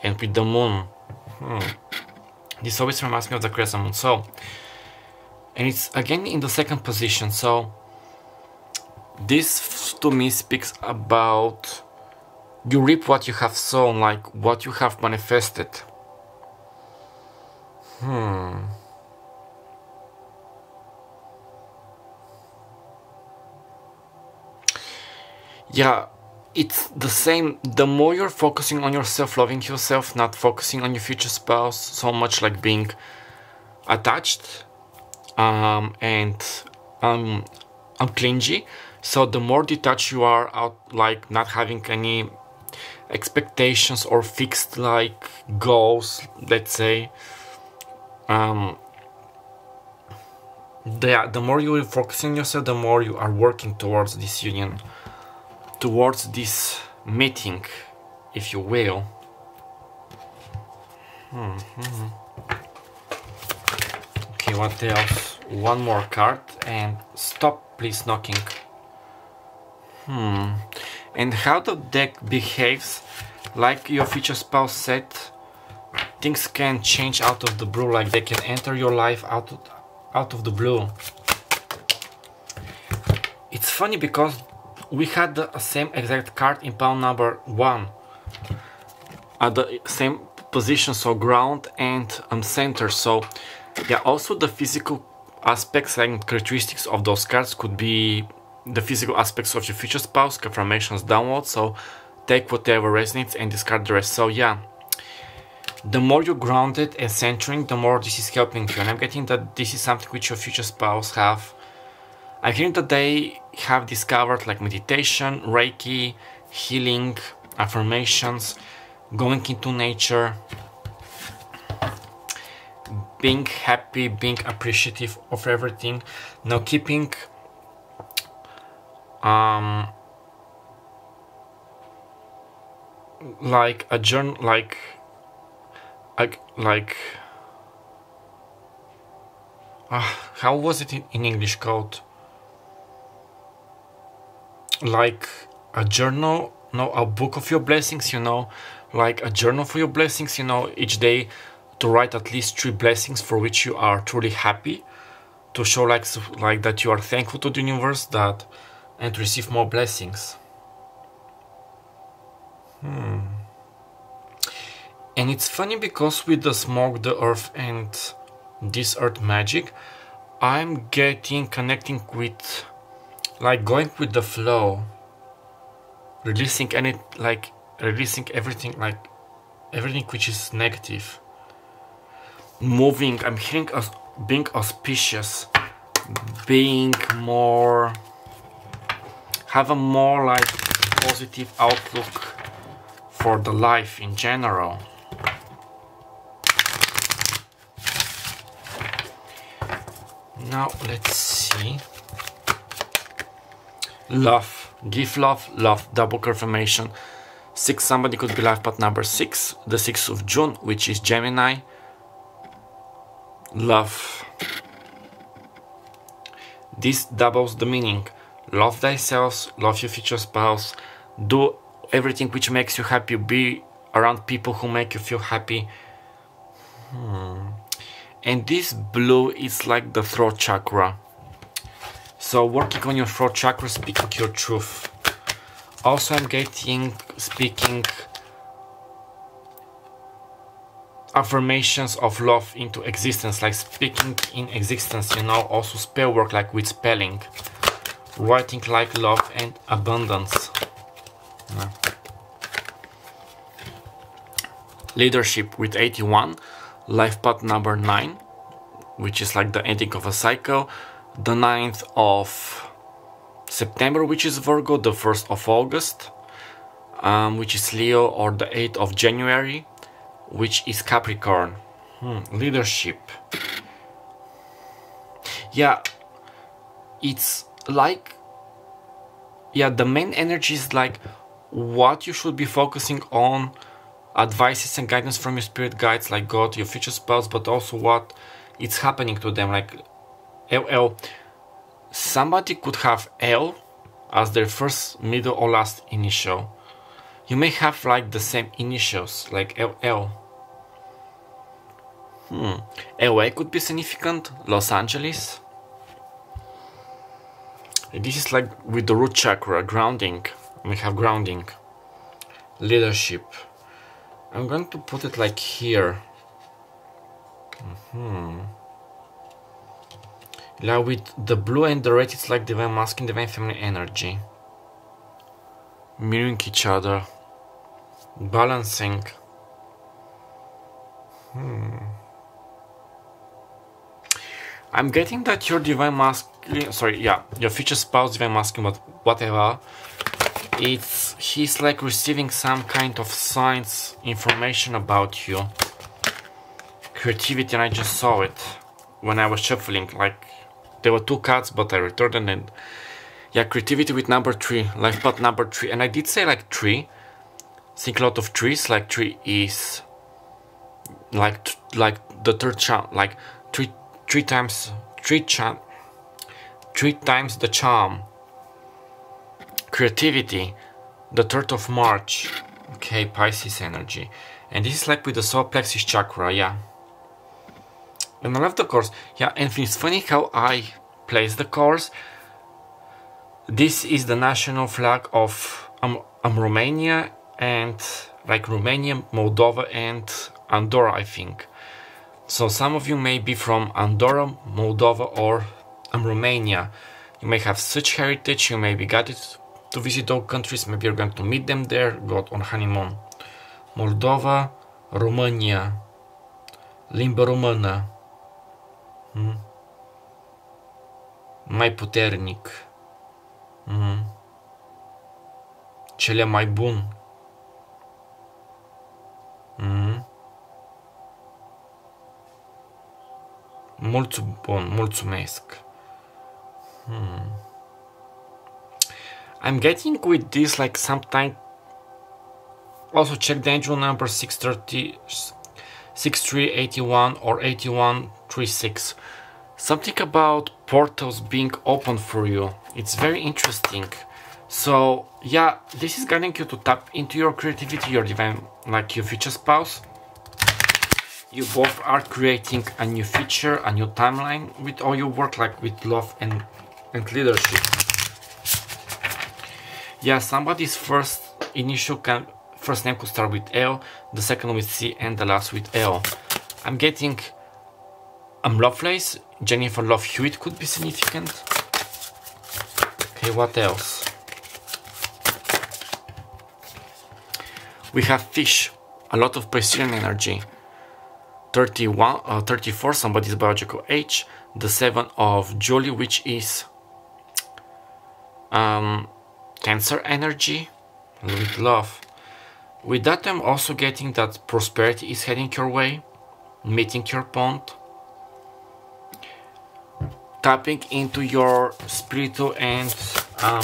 And with the moon. This always reminds me of the crescent moon. So, and it's again in the 2nd position. So, this to me speaks about you reap what you have sown, like what you have manifested. Yeah, it's the same. The more you're focusing on yourself, loving yourself, not focusing on your future spouse so much, like being attached and clingy. So the more detached you are, out, like not having any expectations or fixed like goals, let's say, the more you will focus on yourself, the more you are working towards this union, towards this meeting, if you will. Okay, what else? One more card, and stop please knocking. And how the deck behaves, like your future spouse said, things can change out of the blue, like they can enter your life out of the blue. It's funny because we had the same exact card in pile number 1 at the same position, so ground and center. So yeah, also the physical aspects and characteristics of those cards could be the physical aspects of your future spouse, confirmations downwards. So take whatever resonates and discard the rest. So yeah, the more you're grounded and centering, the more this is helping you. And I'm getting that this is something which your future spouse have. I'm hearing that they have discovered like meditation, Reiki, healing, affirmations, going into nature, being happy, being appreciative of everything. Now keeping like a journal, like how was it in English called? Like a journal, no, a book of your blessings, you know, like a journal for your blessings, you know, each day to write at least 3 blessings for which you are truly happy, to show like that you are thankful to the universe, that, and to receive more blessings. And it's funny because with the smoke, the earth, and this earth magic, I'm connecting with, like, going with the flow, releasing releasing everything, like everything which is negative, moving. I'm hearing us being auspicious, being more, have a more like positive outlook for the life in general. Now let's see. Love, give love, love, double confirmation. 6, somebody could be life path number 6, the 6th of June, which is Gemini. Love. This doubles the meaning. Love thyself, love your future spouse, do everything which makes you happy, be around people who make you feel happy. And this blue is like the throat chakra. So working on your throat chakra, speaking your truth. Also I'm getting speaking affirmations of love into existence, like speaking in existence, you know, also spell work, like with spelling, writing like love and abundance. Leadership with 81, life path number 9, which is like the ending of a cycle, the 9th of September, which is Virgo, the 1st of August, which is Leo, or the 8th of January, which is Capricorn. Leadership. Yeah, it's like, yeah, the main energy is like what you should be focusing on, advices and guidance from your spirit guides, like God, your future spouse, but also what it's happening to them, like LL. Somebody could have L as their first, middle, or last initial. You may have like the same initials, like LL. LA could be significant, Los Angeles. This is like with the root chakra, grounding. We have grounding. Leadership. I'm going to put it like here. Now with the blue and the red, it's like divine masculine, divine feminine energy. mirroring each other, balancing. I'm getting that your divine masculine, your future spouse, divine masculine, but whatever, he's like receiving some kind of signs, information about you, creativity, and I just saw it when I was shuffling. Like there were 2 cards, but I returned them, and yeah, creativity with number 3, life path number 3, and I did say like 3. Think a lot of trees. Like 3 is like the third charm, like three times the charm. Creativity, the 3rd of March. Okay, Pisces energy, and this is like with the solar plexus chakra. Yeah, and I love the course. Yeah, and it's funny how I place the course. This is the national flag of Romania, and like Romania, Moldova, and Andorra, I think. So some of you may be from Andorra, Moldova, or Romania. You may have such heritage. You may be guided to visit those countries. Maybe you're going to meet them there, go on honeymoon. Moldova, Romania, limba română, mai puternic, cele mai bun. Mulțumesc. I'm getting with this like sometime. Also check the angel number 630, 6381 or 8136. Something about portals being open for you. It's very interesting. So yeah, this is guiding you to tap into your creativity, your divine, like your future spouse. You both are creating a new future, a new timeline with all your work, like with love and leadership. Yeah, somebody's first name could start with L, the second with C, and the last with L. I'm getting Lovelace, Jennifer Love Hewitt could be significant. Okay, what else? We have Fish, a lot of Piscean energy. 34, somebody's biological age. The 7 of Julie, which is Cancer energy with love. With that, I'm also getting that prosperity is heading your way, meeting your point, tapping into your spiritual and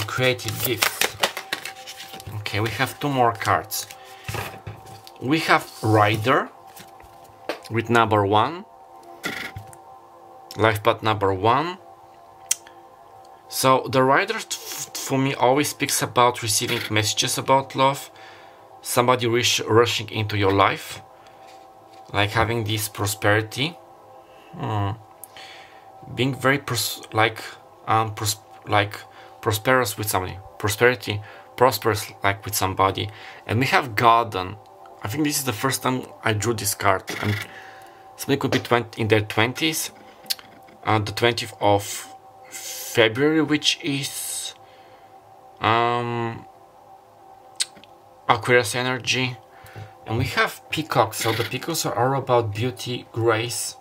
creative gifts. Okay, we have 2 more cards. We have Rider with number 1, life path number 1. So the Rider for me always speaks about receiving messages about love, somebody rushing into your life, like having this prosperity, being very prosperous with somebody, prosperous like with somebody. And we have Garden. I think this is the first time I drew this card. Somebody could be in their 20s. The 20th of February, which is Aquarius energy. And we have Peacocks. So the peacocks are all about beauty, grace.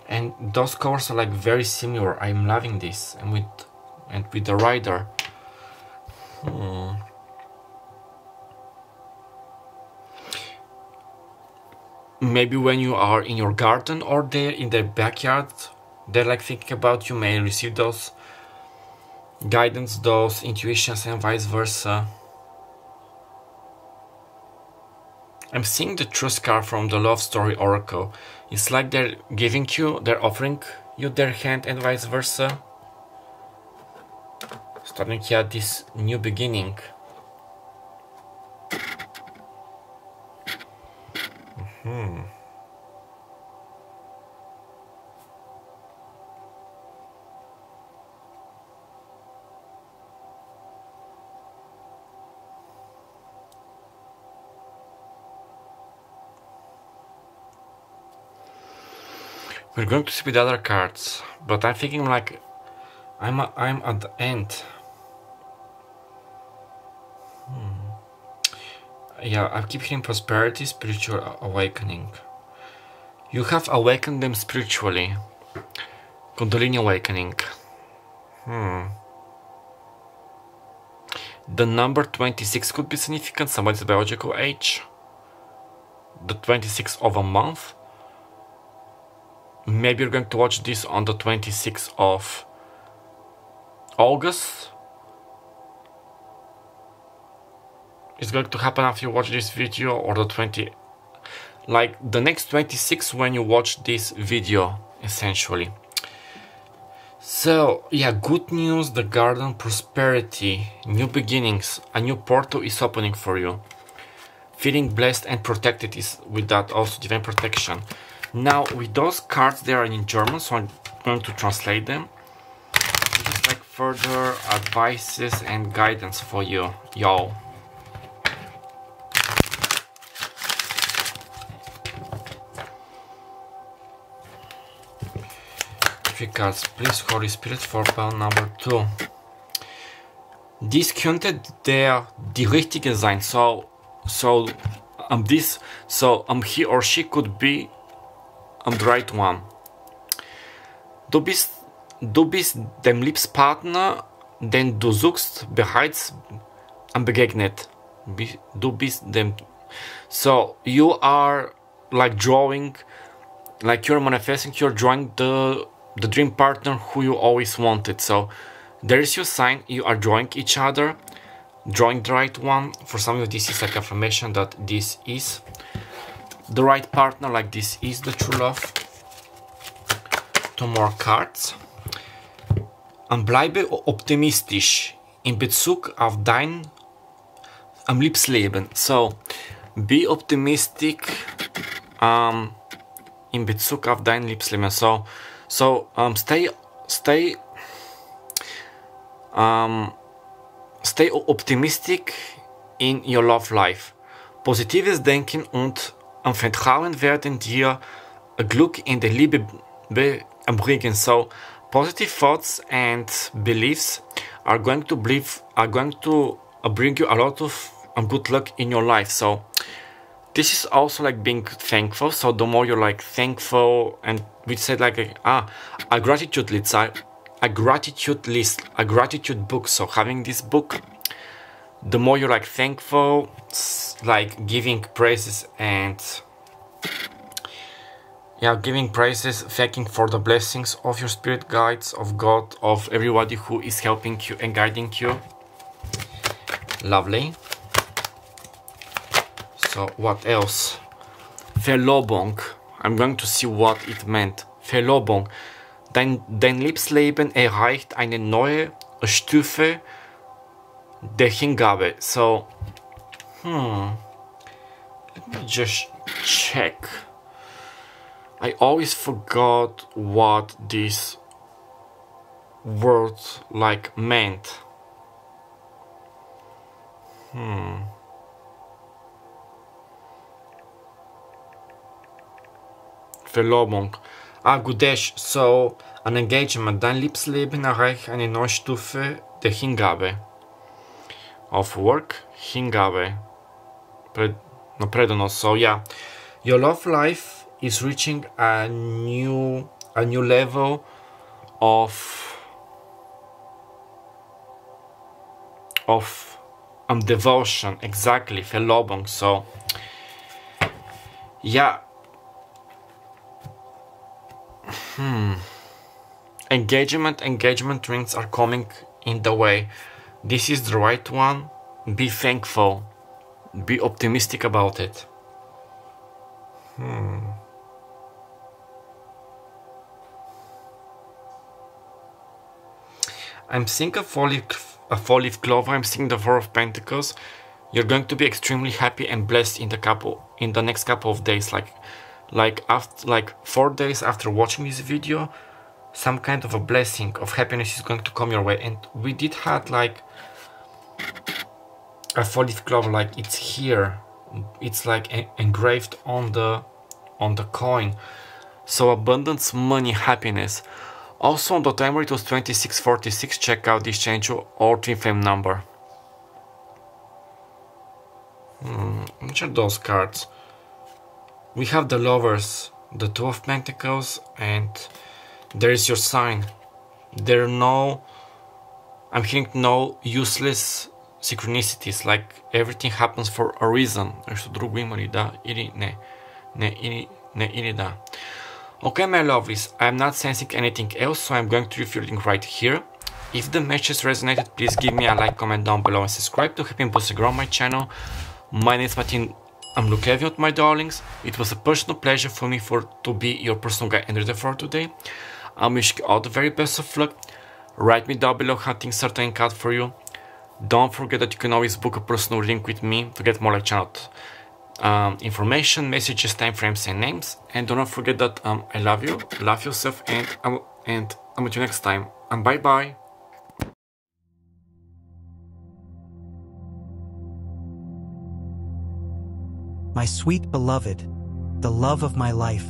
And those colors are like very similar. I'm loving this. And with the Rider. Maybe when you are in your garden or they're in their backyard, they're like thinking about you, may receive those guidance, those intuitions, and vice versa. I'm seeing the Truth card from the Love Story Oracle. It's like they're offering you their hand and vice versa. Starting here this new beginning. We're going to see with other cards, but I'm thinking like I'm at the end. Yeah, I keep hearing prosperity, spiritual awakening. You have awakened them spiritually. Kundalini awakening. The number 26 could be significant, somebody's biological age. The 26th of a month. Maybe you're going to watch this on the 26th of August. It's going to happen after you watch this video, or the 20, like the next 26 when you watch this video, essentially. So yeah, good news, the garden, prosperity, new beginnings, a new portal is opening for you. Feeling blessed and protected is with that also divine protection. Now with those cards, they are in German, so I'm going to translate them. Just like further advices and guidance for you, y'all. Cards, please, Holy Spirit, for pile number 2. Dies könnte die richtige sein. So he or she could be the right one. Du bist dem Liebespartner, den du suchst, bereits begegnet. Du bist dem. So you are like drawing, like you're manifesting, you're drawing the dream partner who you always wanted. So there is your sign, you are drawing each other, drawing the right one. For some of you, this is like affirmation that this is the right partner, like this is the true love. 2 more cards. Bleibe optimistisch in Bezug auf dein Liebesleben. So be optimistic in Bezug auf dein Liebesleben. So stay optimistic in your love life. Positives Denken und Vertrauen werden dir Glück in der Liebe bringen. So positive thoughts and beliefs are going to bring you a lot of good luck in your life. So this is also like being thankful. So the more you're like thankful, and we said like a gratitude list, a gratitude book. So having this book, the more you're like thankful, like giving praises and giving praises, thanking for the blessings of your spirit guides, of God, of everybody who is helping you and guiding you. Lovely. So what else? Verlobung. I'm going to see what it meant. Verlobung. Dein Liebesleben erreicht eine neue Stufe der Hingabe. So, let me just check. I always forgot what this word like meant. Verlobung. Gudesh, so an engagement. Dein Liebesleben erreicht eine neue Stufe der Hingabe. Of work, Hingabe. Predanos. So yeah, your love life is reaching a new level of devotion. Exactly, Verlobung. So yeah. Engagement rings are coming in the way. This is the right one. Be thankful. Be optimistic about it. I'm seeing a four-leaf clover. I'm seeing the Four of Pentacles. You're going to be extremely happy and blessed in the next couple of days. Like 4 days after watching this video, some kind of a blessing of happiness is going to come your way. And we did have like a four-leaf clover, like it's here, it's like engraved on the coin. So abundance, money, happiness. Also on the timer it was 2646. Check out this change or twin flame number. Which are those cards? We have the Lovers, the Two of Pentacles, and there is your sign. There are no, I'm hearing no useless synchronicities, like everything happens for a reason. Нещо друго има ли? Да или не? Не или да. Okay, my lovelies, I'm not sensing anything else, so I'm going to leave your link right here. If the message resonated, please give me a like, comment down below, and subscribe to help me boost and grow my channel. My name is Martin. I'm looking at my darlings. It was a personal pleasure for me to be your personal guide and reader for today. I'm wishing you all the very best of luck. Write me down below how things are turning out for you. Don't forget that you can always book a personal reading with me to get more like channel information, messages, time frames, and names. And do not forget that I love you, love yourself, and I'm with you next time. And bye bye. My sweet beloved, the love of my life,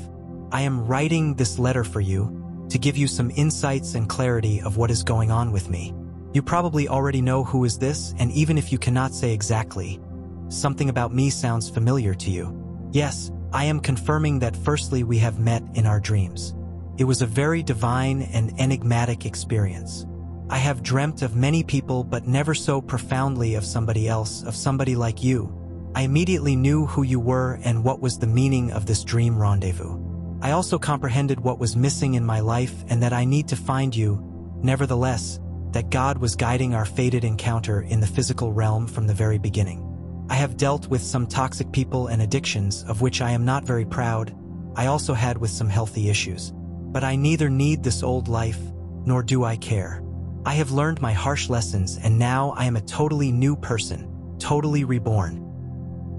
I am writing this letter for you to give you some insights and clarity of what is going on with me. You probably already know who is this, and even if you cannot say exactly, something about me sounds familiar to you. Yes, I am confirming that firstly we have met in our dreams. It was a very divine and enigmatic experience. I have dreamt of many people, but never so profoundly of somebody else, of somebody like you. I immediately knew who you were and what was the meaning of this dream rendezvous. I also comprehended what was missing in my life and that I need to find you. Nevertheless, that God was guiding our fated encounter in the physical realm from the very beginning. I have dealt with some toxic people and addictions, of which I am not very proud. I also had with some healthy issues. But I neither need this old life, nor do I care. I have learned my harsh lessons, and now I am a totally new person, totally reborn.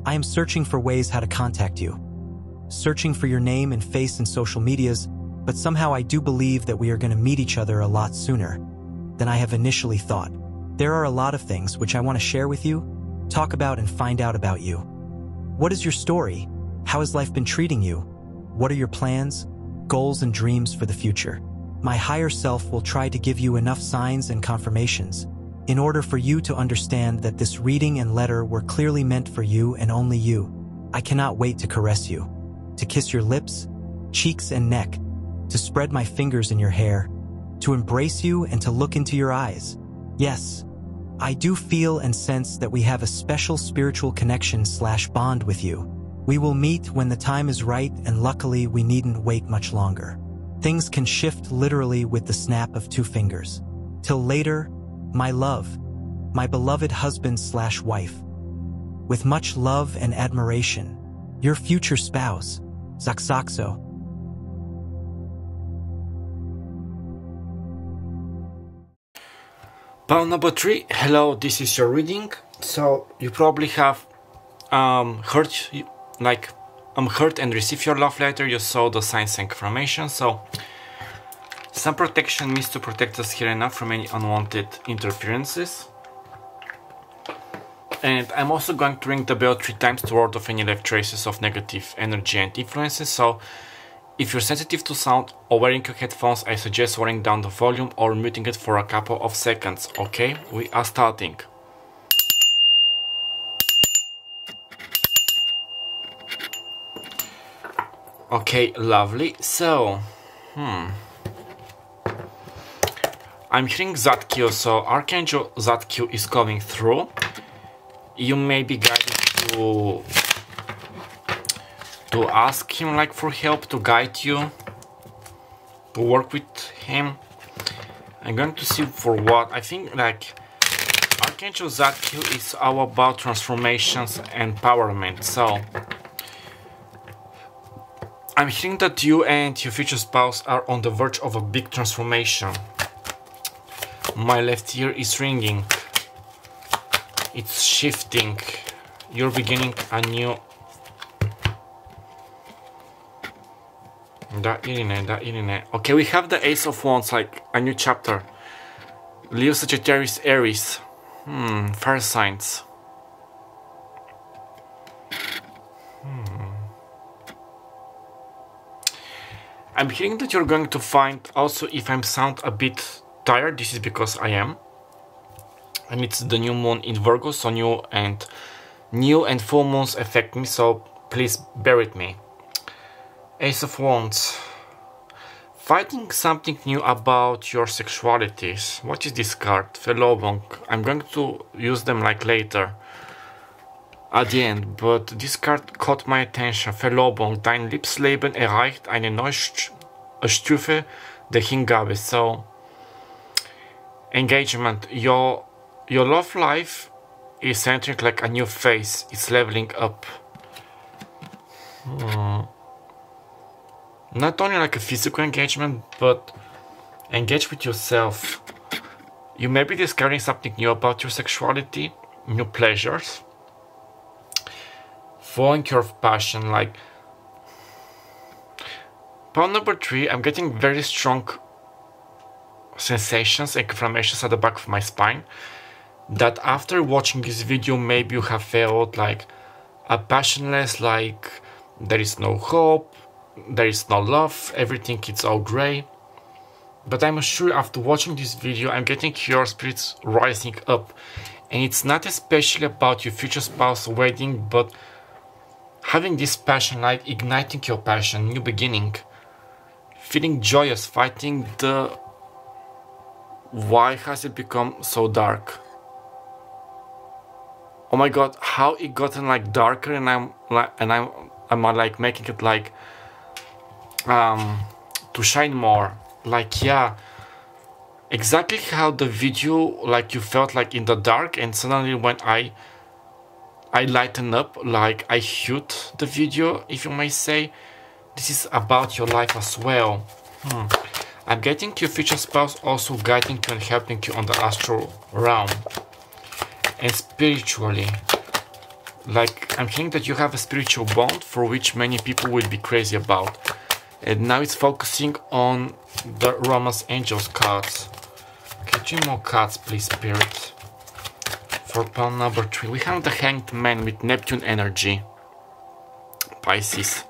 I am searching for ways how to contact you. Searching for your name and face in social medias, but somehow I do believe that we are going to meet each other a lot sooner than I have initially thought. There are a lot of things which I want to share with you, talk about and find out about you. What is your story? How has life been treating you? What are your plans, goals and dreams for the future? My higher self will try to give you enough signs and confirmations in order for you to understand that this reading and letter were clearly meant for you and only you. I cannot wait to caress you, to kiss your lips, cheeks and neck, to spread my fingers in your hair, to embrace you and to look into your eyes. Yes, I do feel and sense that we have a special spiritual connection/bond with you. We will meet when the time is right, and luckily we needn't wait much longer. Things can shift literally with the snap of 2 fingers. Till later, my love, my beloved husband/wife. With much love and admiration, your future spouse, Zaksaxo. Pile number 3, hello, this is your reading. So you probably have heard and received your love letter. You saw the signs and confirmation. So some protection means to protect us here and now from any unwanted interferences. And I'm also going to ring the bell 3 times to ward off any left traces of negative energy and influences. So if you're sensitive to sound or wearing your headphones, I suggest lowering down the volume or muting it for a couple of seconds. Okay, we are starting. Okay, lovely. So, I'm hearing Zadkiel, so Archangel Zadkiel is coming through. You may be guided to ask him for help, to guide you, to work with him. I'm going to see for what. I think Archangel Zadkiel is all about transformations and empowerment. So I'm hearing that you and your future spouse are on the verge of a big transformation. My left ear is ringing. It's shifting. You're beginning a new... Okay, we have the Ace of Wands, a new chapter. Leo, Sagittarius, Aries. Fire signs. I'm hearing that you're going to find, also if I sound a bit tired, this is because I am. And it's the new moon in Virgo, so new new and full moons affect me, so please bear with me. Ace of Wands. Finding something new about your sexualities. What is this card? Verlobung. I'm going to use them like later at the end, but this card caught my attention. Verlobung. Dein Liebesleben erreicht eine neue Stufe der Hingabe. So, engagement. Your love life is entering like a new phase. It's leveling up. Not only like a physical engagement, but engage with yourself. You may be discovering something new about your sexuality, new pleasures, following your passion. Like point number 3, I'm getting very strong sensations and confirmations at the back of my spine that after watching this video, maybe you have felt like a passionless, like there is no hope, there is no love, everything is all grey. But I'm sure after watching this video, I'm getting your spirits rising up. And it's not especially about your future spouse wedding, but having this passion, like igniting your passion, new beginning, feeling joyous, fighting the why has it become so dark. Oh my god, how it gotten like darker, and I'm like making it like to shine more. Like, yeah, exactly how the video, like you felt like in the dark, and suddenly when I lighten up, like I shoot the video, if you may say. This is about your life as well. I'm getting your future spouse also guiding you and helping you on the astral realm and spiritually. Like, I'm hearing that you have a spiritual bond for which many people will be crazy about. And now it's focusing on the Romance Angels cards. Okay, 2 more cards, please, Spirit. For pile number 3, we have the Hanged Man with Neptune energy. Pisces.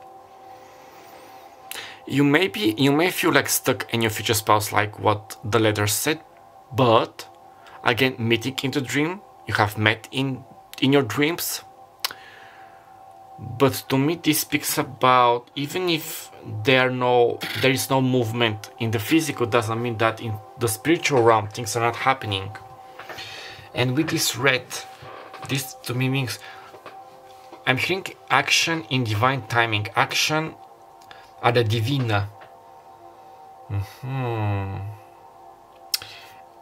You may feel like stuck in your future spouse, like what the letter said, but again, meeting in the dream, you have met in your dreams. But to me, this speaks about, even if there is no movement in the physical, doesn't mean that in the spiritual realm things are not happening. And with this red, this to me means I'm hearing action in divine timing, action alla divina.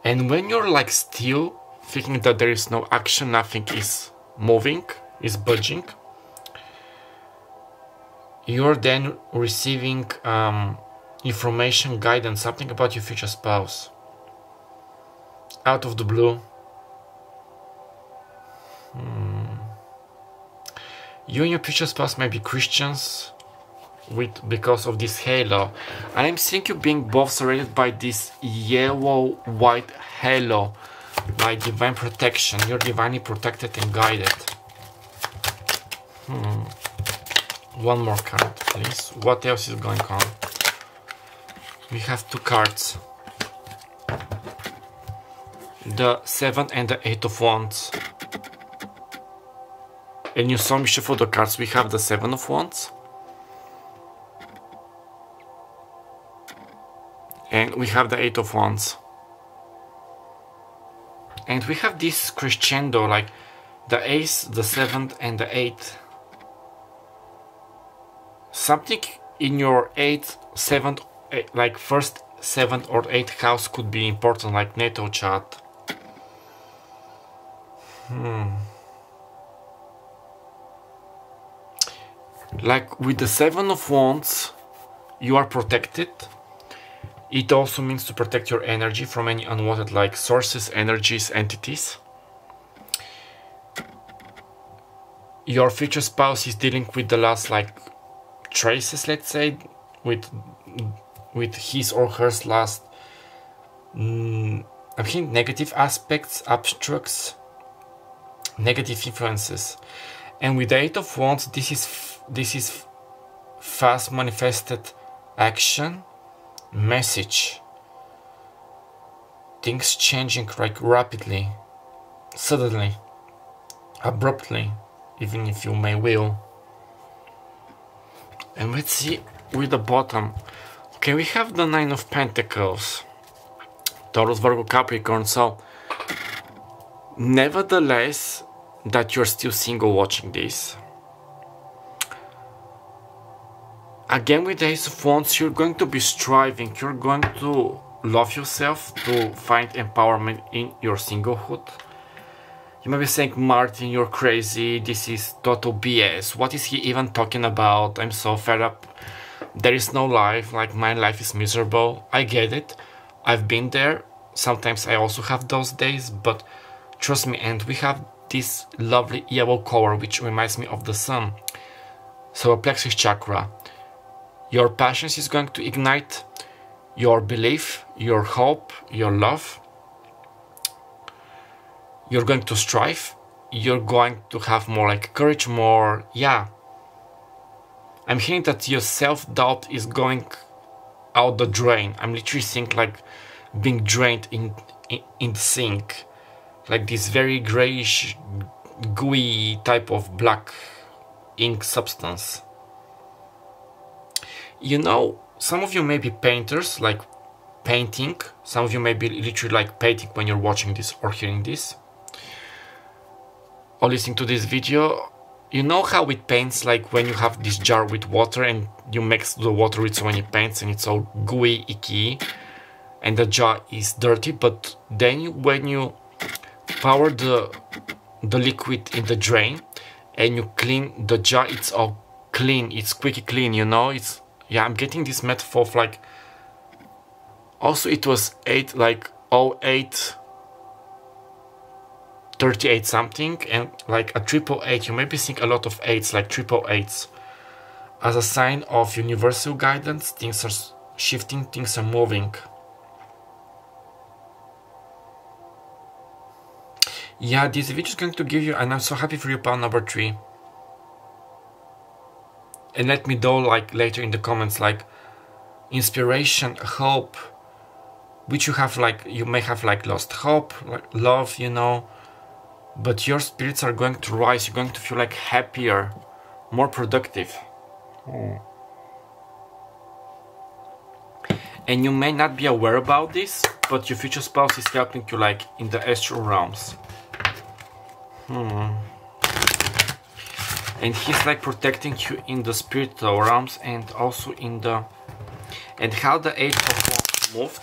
And when you're like still thinking that there is no action, nothing is moving, is budging, you're then receiving information, guidance, something about your future spouse out of the blue. You and your future spouse may be Christians because of this halo, and I'm seeing you being both surrounded by this yellow-white halo, by divine protection. You're divinely protected and guided. One more card, please. What else is going on? We have 2 cards. The 7 and the 8 of Wands. And you saw me shuffle the cards. We have the 7 of Wands. And we have the 8 of Wands. And we have this crescendo, like the Ace, the 7th, and the 8th. Something in your 8th, 7th, like first, 7th, or 8th house could be important, like natal chart. Like with the 7 of Wands, you are protected. It also means to protect your energy from any unwanted like sources, energies, entities. Your future spouse is dealing with the last like traces, let's say, with his or her last I think negative aspects, obstructs, negative influences. And with the 8 of Wands, this is fast manifested action, message, things changing like rapidly, suddenly, abruptly. even if you may will. And let's see with the bottom. Okay, we have the Nine of Pentacles, Taurus, Virgo, Capricorn. So nevertheless, that you're still single watching this. Again, with the Ace of Wands, you're going to be striving, you're going to love yourself, to find empowerment in your singlehood. You may be saying, Martin, you're crazy, this is total BS, what is he even talking about, I'm so fed up, there is no life, like my life is miserable. I get it, I've been there, sometimes I also have those days, but trust me, and we have this lovely yellow color which reminds me of the sun. So a plexus chakra. Your passions is going to ignite your belief, your hope, your love. You're going to strive. You're going to have more like courage, more, yeah. I'm hearing that your self-doubt is going out the drain. I'm literally seeing like being drained in the sink. Like this very grayish, gooey type of black ink substance. You know, some of you may be painters, like painting. Some of you may be literally like painting when you're watching this or hearing this. Or listening to this video. You know how it paints, like when you have this jar with water and you mix the water with so many paints and it's all gooey, icky. And the jar is dirty, but then when you pour the liquid in the drain and you clean the jar, it's all clean, it's squeaky clean, you know, it's, yeah, I'm getting this metaphor of like, also it was 8, like 08, 38 something, and like a 888, you may be seeing a lot of 8s, like 888s, as a sign of universal guidance. Things are shifting, things are moving. Yeah, this video is going to give you, and I'm so happy for you, pal number 3. And let me know, like, later in the comments, like, inspiration, hope, which you have, like, you may have, like, lost hope, like, love, you know, but your spirits are going to rise, you're going to feel, like, happier, more productive. And you may not be aware about this, but your future spouse is helping you, like, in the astral realms. And he's like protecting you in the spiritual realms and also in the... And how the 8 of Wands moved.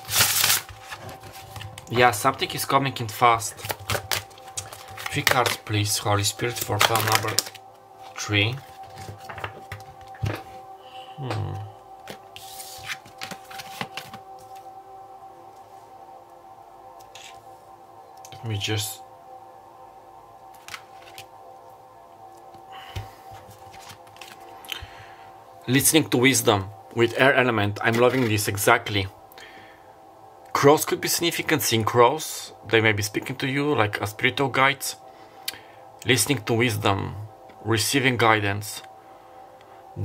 Yeah, something is coming in fast. 3 cards please, Holy Spirit, for pile number 3. Let me just... Listening to wisdom with air element. I'm loving this, exactly. Crows could be significant, seeing crows. They may be speaking to you like a spiritual guides. Listening to wisdom, receiving guidance,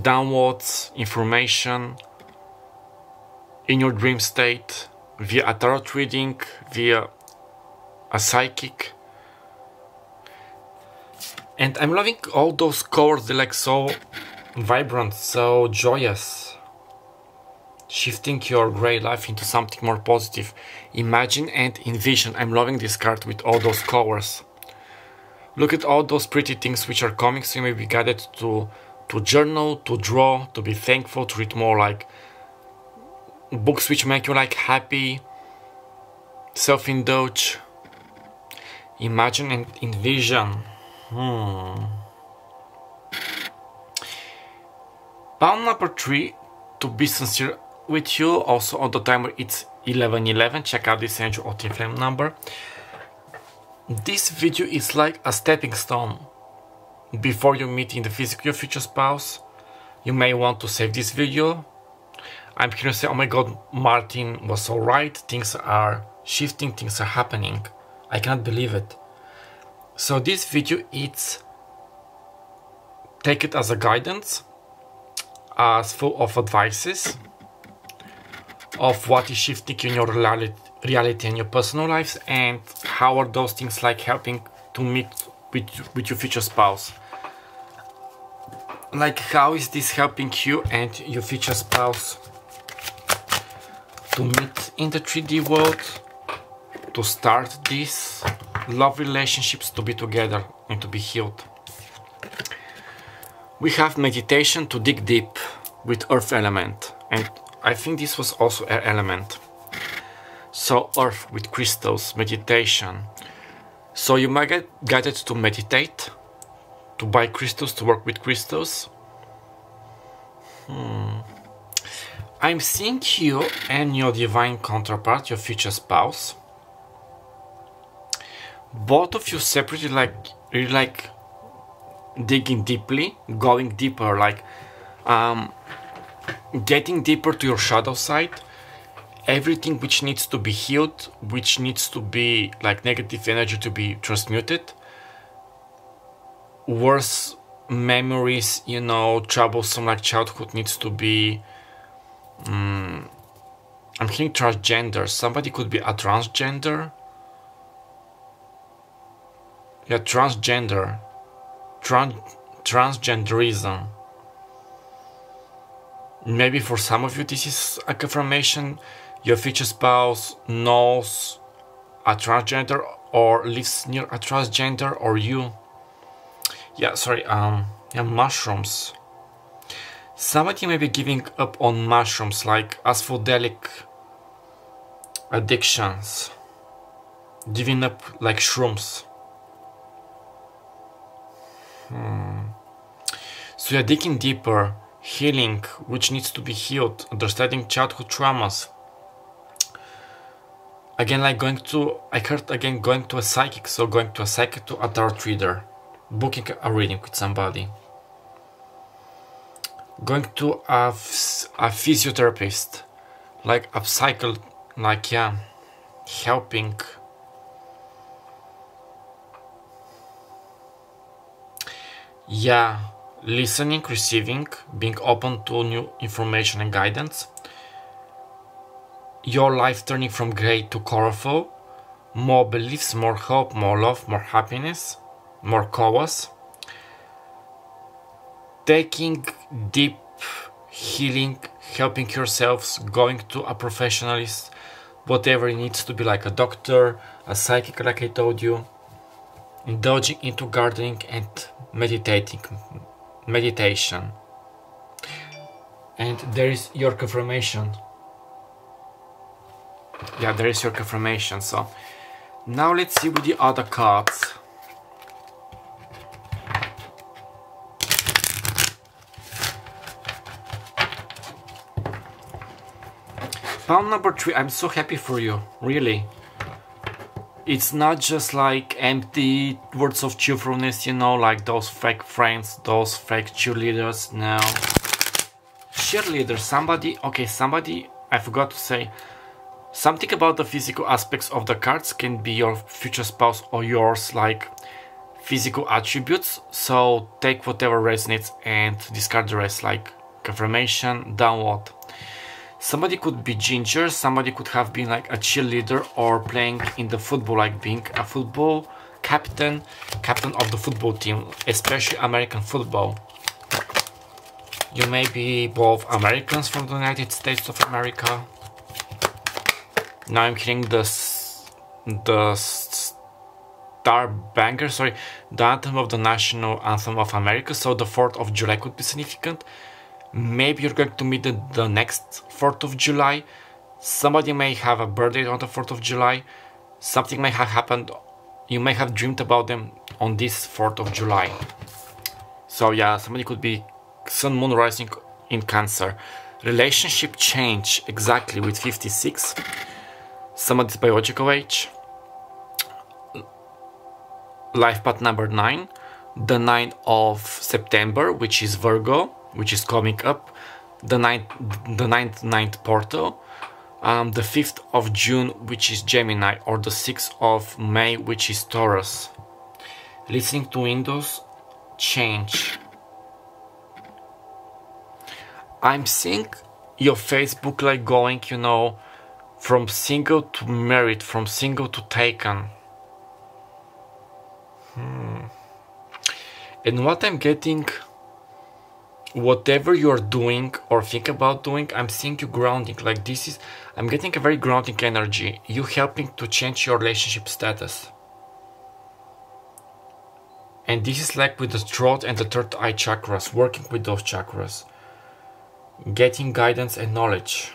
downwards information in your dream state, via a tarot reading, via a psychic. And I'm loving all those colors, they're like so vibrant, so joyous, shifting your gray life into something more positive. Imagine and envision. I'm loving this card with all those colors. Look at all those pretty things which are coming, so you may be guided to journal, to draw, to be thankful, to read more like books which make you like happy, self-indulge. Imagine and envision. Pile number 3, to be sincere with you, also on the timer it's 11:11. Check out this angel or twin flame number. This video is like a stepping stone before you meet in the physical your future spouse. You may want to save this video. I'm here to say, oh my god, Martin was so right, things are shifting, things are happening. I cannot believe it. So this video, it's, take it as a guidance, as full of advices of what is shifting in your reality and your personal lives, and how are those things like helping to meet with your future spouse. like how is this helping you and your future spouse to meet in the 3D world, to start these love relationships, to be together and to be healed. We have meditation to dig deep with earth element, and I think this was also air element. So earth with crystals, meditation. So you might get guided to meditate, to buy crystals, to work with crystals. I'm seeing you and your divine counterpart, your future spouse. Both of you separately, really like digging deeply, going deeper, like getting deeper to your shadow side. Everything which needs to be healed, which needs to be like negative energy to be transmuted. Worse memories, you know, troublesome like childhood needs to be. I'm hearing transgender. Somebody could be a transgender. Yeah, transgender. Transgenderism. Maybe for some of you this is a confirmation. Your future spouse knows a transgender or lives near a transgender, or you. Yeah, sorry, yeah, mushrooms. Somebody may be giving up on mushrooms, like asphodelic addictions. Giving up like shrooms. So you're digging deeper, healing, which needs to be healed, understanding childhood traumas. Again, like going to a psychic, so going to a psychic, to a tarot reader, booking a reading with somebody, going to a physiotherapist, like a cycle, like, yeah, helping. Yeah, listening, receiving, being open to new information and guidance. Your life turning from grey to colorful. More beliefs, more hope, more love, more happiness, more chaos. Taking deep healing, helping yourselves, going to a professionalist, whatever it needs to be, like a doctor, a psychic, like I told you. Indulging into gardening and meditation. And there is your confirmation. Yeah, there is your confirmation. So now let's see with the other cards. Palm number 3, I'm so happy for you, really. It's not just like empty words of cheerfulness, you know, like those fake friends, those fake cheerleaders. No. Cheerleader, somebody, I forgot to say, something about the physical aspects of the cards can be your future spouse or yours, like physical attributes. So take whatever resonates and discard the rest, like confirmation, downward. Somebody could be ginger, somebody could have been like a cheerleader or playing in the football, like being a football captain of the football team, especially American football. You may be both Americans from the United States of America. Now I'm hearing the star banger, the anthem of the national anthem of America, so the 4th of July could be significant. Maybe you're going to meet the next 4th of July. Somebody may have a birthday on the 4th of July. Something may have happened. You may have dreamed about them on this 4th of July. So yeah, somebody could be Sun, Moon, Rising in Cancer. Relationship change, exactly, with 56. Somebody's biological age. Life path number 9. The 9th of September, which is Virgo, which is coming up, the ninth portal, the 5th of June, which is Gemini, or the 6th of May, which is Taurus. Listening to windows, change. I'm seeing your Facebook like going, you know, from single to married, from single to taken. And what I'm getting, whatever you're doing or think about doing, I'm seeing you grounding. Like this is, I'm getting a very grounding energy. You helping to change your relationship status. And this is like with the throat and the third eye chakras, working with those chakras. Getting guidance and knowledge.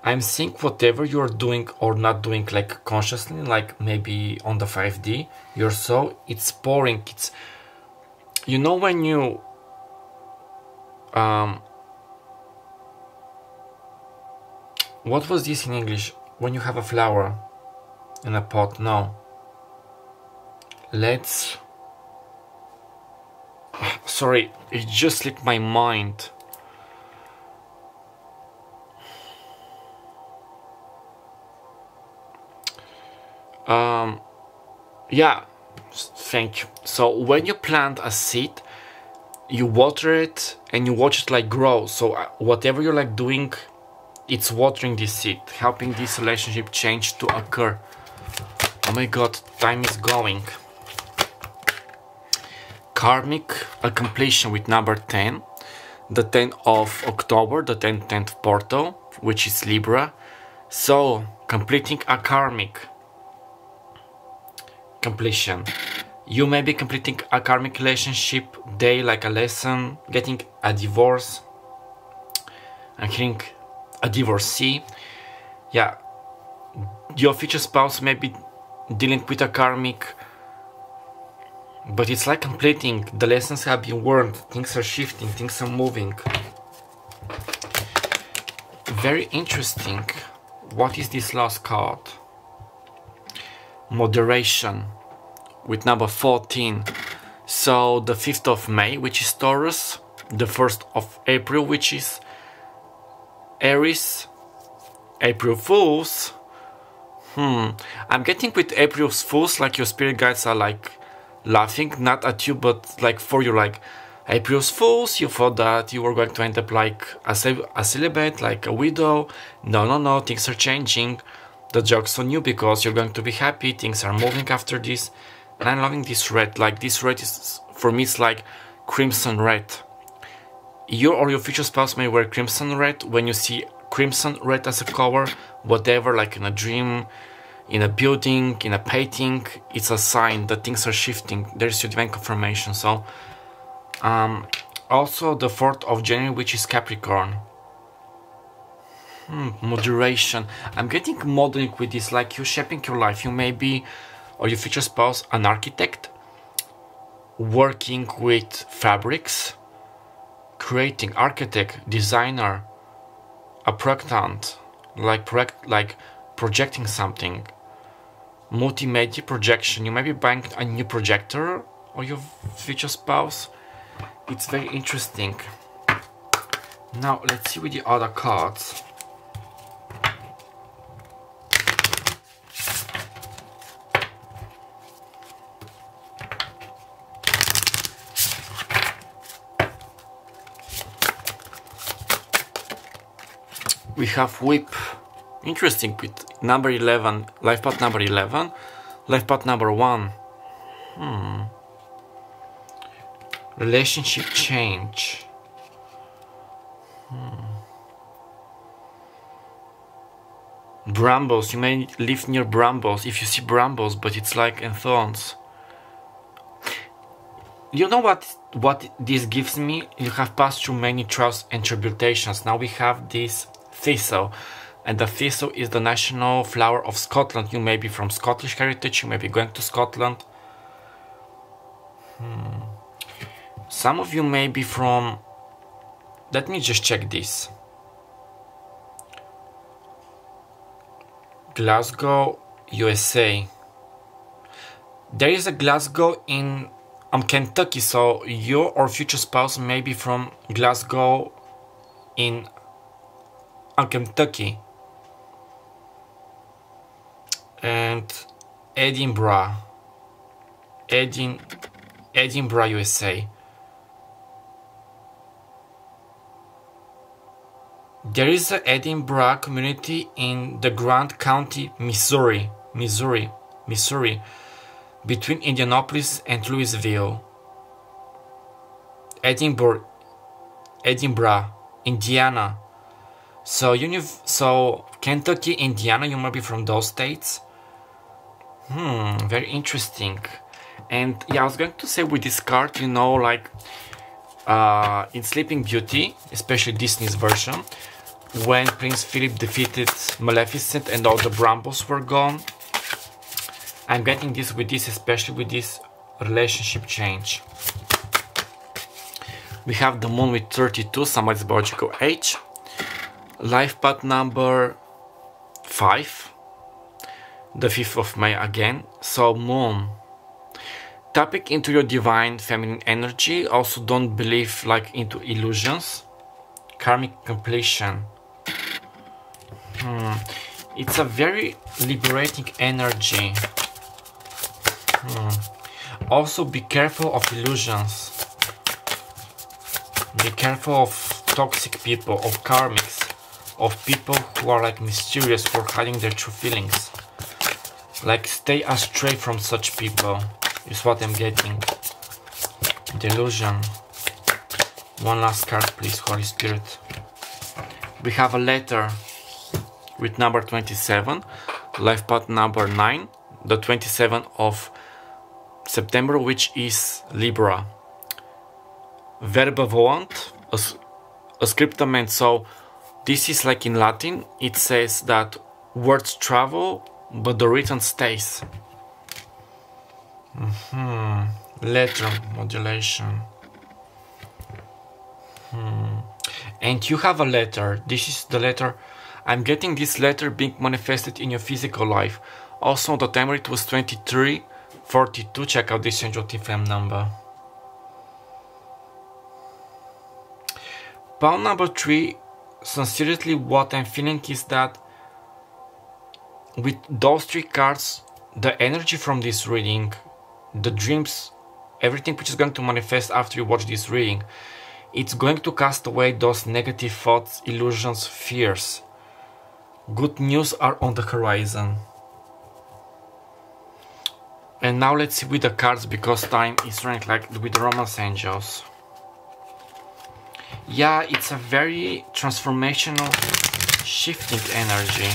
I'm seeing whatever you're doing or not doing, like consciously, like maybe on the 5D, your soul, it's pouring. It's, you know, when you what was this in English? When you have a flower in a pot? No. Let's, sorry, it just slipped my mind. Yeah, thank you. So when you plant a seed, you water it and you watch it like grow. So whatever you're like doing, it's watering this seed, helping this relationship change to occur. Oh my god, time is going. Karmic, a completion with number 10, the 10th of October, the 10th portal, which is Libra. So completing a karmic completion. You may be completing a karmic relationship day, like a lesson, getting a divorce, I think a divorcee. Yeah, your future spouse may be dealing with a karmic, but it's like completing. The lessons have been learned, things are shifting, things are moving. Very interesting. What is this last card? Moderation with number 14. So the 5th of May, which is Taurus, the 1st of April, which is Aries, April Fools. I'm getting with April Fools, like your spirit guides are like laughing, not at you, but like for you, like April Fools, you thought that you were going to end up like a celibate, like a widow. No, things are changing. The joke's on you because you're going to be happy, things are moving after this. And I'm loving this red, like this red is, for me it's like crimson red. You or your future spouse may wear crimson red. When you see crimson red as a color, whatever, like in a dream, in a building, in a painting, it's a sign that things are shifting. There's your divine confirmation. So also the 4th of January, which is Capricorn. Moderation. I'm getting modeling with this, like you shaping your life. You may be, or your future spouse, an architect, working with fabrics, creating, architect, designer, a projectant, like projecting something, multimedia projection. You may be buying a new projector or your future spouse. It's very interesting. Now let's see with the other cards. We have Whip, interesting, with number 11, life path number 11, life path number 1. Relationship change. Brambles, you may live near brambles, if you see brambles, but it's like in thorns. You know what this gives me? You have passed through many trials and tribulations. Now we have this thistle, and the thistle is the national flower of Scotland. You may be from Scottish heritage, you may be going to Scotland. Some of you may be from, let me just check this, Glasgow, USA. There is a Glasgow in Kentucky, so your or future spouse may be from Glasgow in Kentucky. And Edinburgh, USA. There is an Edinburgh community in the Grant County, Missouri, between Indianapolis and Louisville. Edinburgh, Indiana. So Kentucky, Indiana, you might be from those states. Very interesting. And yeah, I was going to say with this card, you know, like in Sleeping Beauty, especially Disney's version, when Prince Philip defeated Maleficent and all the brambles were gone, I'm getting this with this, especially with this relationship change. We have the moon with 32, somebody's biological age. Life path number 5. The 5th of May again. So moon. Tapping into your divine feminine energy. Also don't believe like into illusions. Karmic completion. It's a very liberating energy. Also be careful of illusions. Be careful of toxic people, of karmics, of people who are like mysterious, who are hiding their true feelings. Like stay astray from such people, is what I'm getting. Delusion. One last card please, Holy Spirit. We have a letter with number 27, life path number 9, the 27th of September, which is Libra. Verba volant, a scriptament. So this is like in Latin, it says that words travel but the written stays. Letter modulation. And you have a letter. This is the letter. I'm getting this letter being manifested in your physical life. Also the timer it was 23:42. Check out this angel TFM number. Pile number 3, sincerely what I'm feeling is that with those 3 cards, the energy from this reading, the dreams, everything which is going to manifest after you watch this reading, it's going to cast away those negative thoughts, illusions, fears. Good news are on the horizon. And now let's see with the cards, because time is running, like with the Romance Angels. Yeah, it's a very transformational, shifting energy.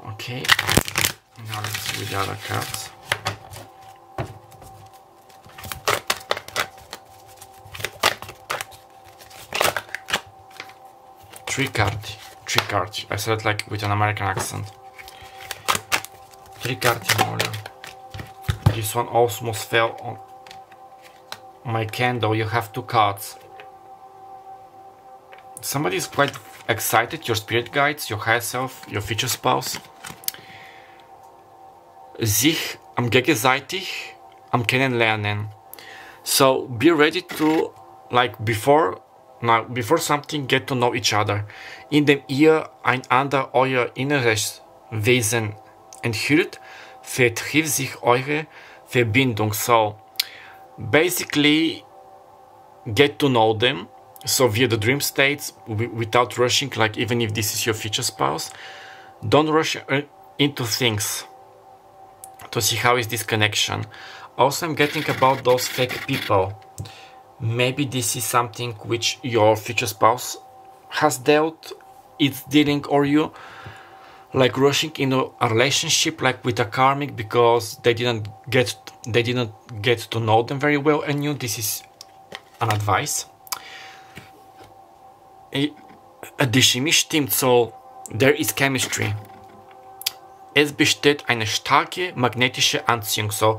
Okay, now let's see with the other cards. Three cards. I said it like with an American accent. 3 cards in order. This one almost fell on my candle. You have 2 cards. Somebody is quite excited. Your spirit guides, your higher self, your future spouse. Sich am gegenseitig am kennenlernen. So be ready to, like before something, get to know each other. Indem ihr einander euer inneres Wesen enthüllt, vertieft sich eure Verbindung. So basically get to know them, so via the dream states, without rushing, like even if this is your future spouse. Don't rush into things to see how is this connection. Also I'm getting about those fake people. Maybe this is something which your future spouse has dealt, it's dealing, or you like rushing into a relationship like with a karmic because they didn't get to know them very well, and you, this is an advice. Die Chemie stimmt, so there is chemistry. Es besteht eine starke magnetische Anziehung. So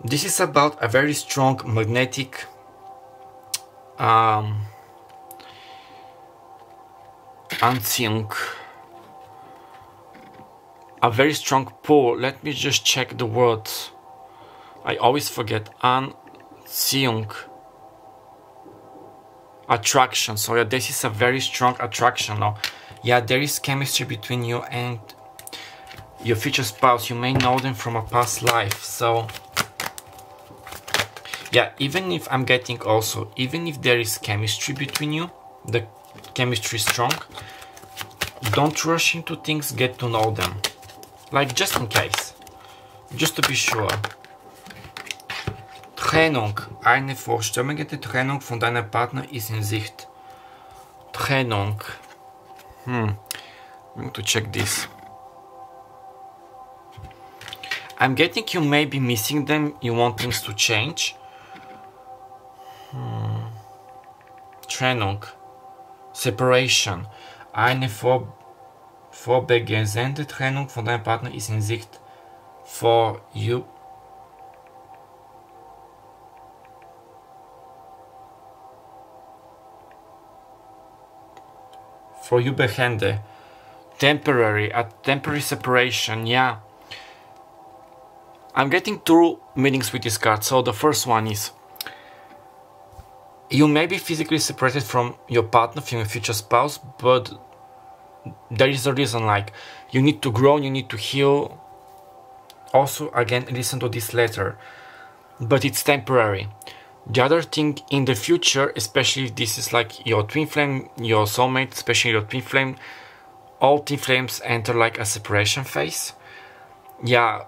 this is about a very strong magnetic Anziehung. A very strong pull. Let me just check the words. I always forget. Anziehung. Attraction. So yeah, this is a very strong attraction now. Yeah, there is chemistry between you and your future spouse. You may know them from a past life. So yeah, even if I'm getting also, even if there is chemistry between you, the chemistry is strong, don't rush into things, get to know them. Like just in case, just to be sure. Trennung. Eine vorstürmige Trennung von deinem Partner ist in Sicht. Trennung. I need to check this. I'm getting you may be missing them, you want things to change. Trennung. Separation. Eine vorbegesende Trennung von deinem Partner ist in Sicht. For you. For you behende. Temporary. A temporary separation. Yeah. I'm getting two meanings with this card. So the first one is you may be physically separated from your partner, from your future spouse, but there is a reason, like you need to grow, you need to heal. Also, again, listen to this letter, but it's temporary. The other thing, in the future, especially if this is like your twin flame, your soulmate, especially your twin flame, all twin flames enter like a separation phase. Yeah,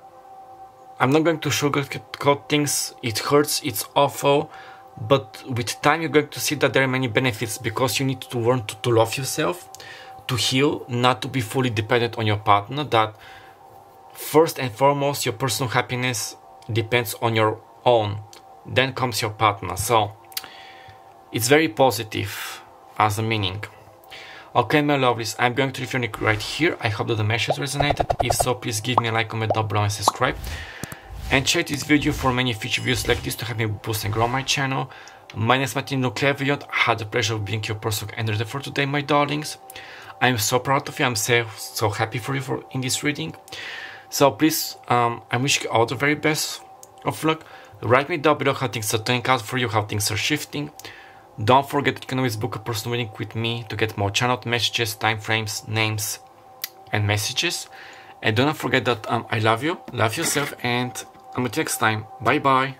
I'm not going to sugarcoat things. It hurts, it's awful, but with time you're going to see that there are many benefits, because you need to learn to love yourself, to heal, not to be fully dependent on your partner. That first and foremost, your personal happiness depends on your own. Then comes your partner. So it's very positive as a meaning. Okay, my lovelies, I'm going to leave your right here. I hope that the message resonated. If so, please give me a like, comment down below, and subscribe. And share this video for many future videos like this to help me boost and grow my channel. My name is Martin Nucleviot. I had the pleasure of being your personal energy for today, my darlings. I'm so proud of you. I'm so happy for you in this reading. So please, I wish you all the very best of luck. Write me down below how things are turning out for you, how things are shifting. Don't forget that you can always book a personal reading with me to get more channeled messages, time frames, names, and messages. And don't forget that I love you, love yourself, and until next time, bye bye.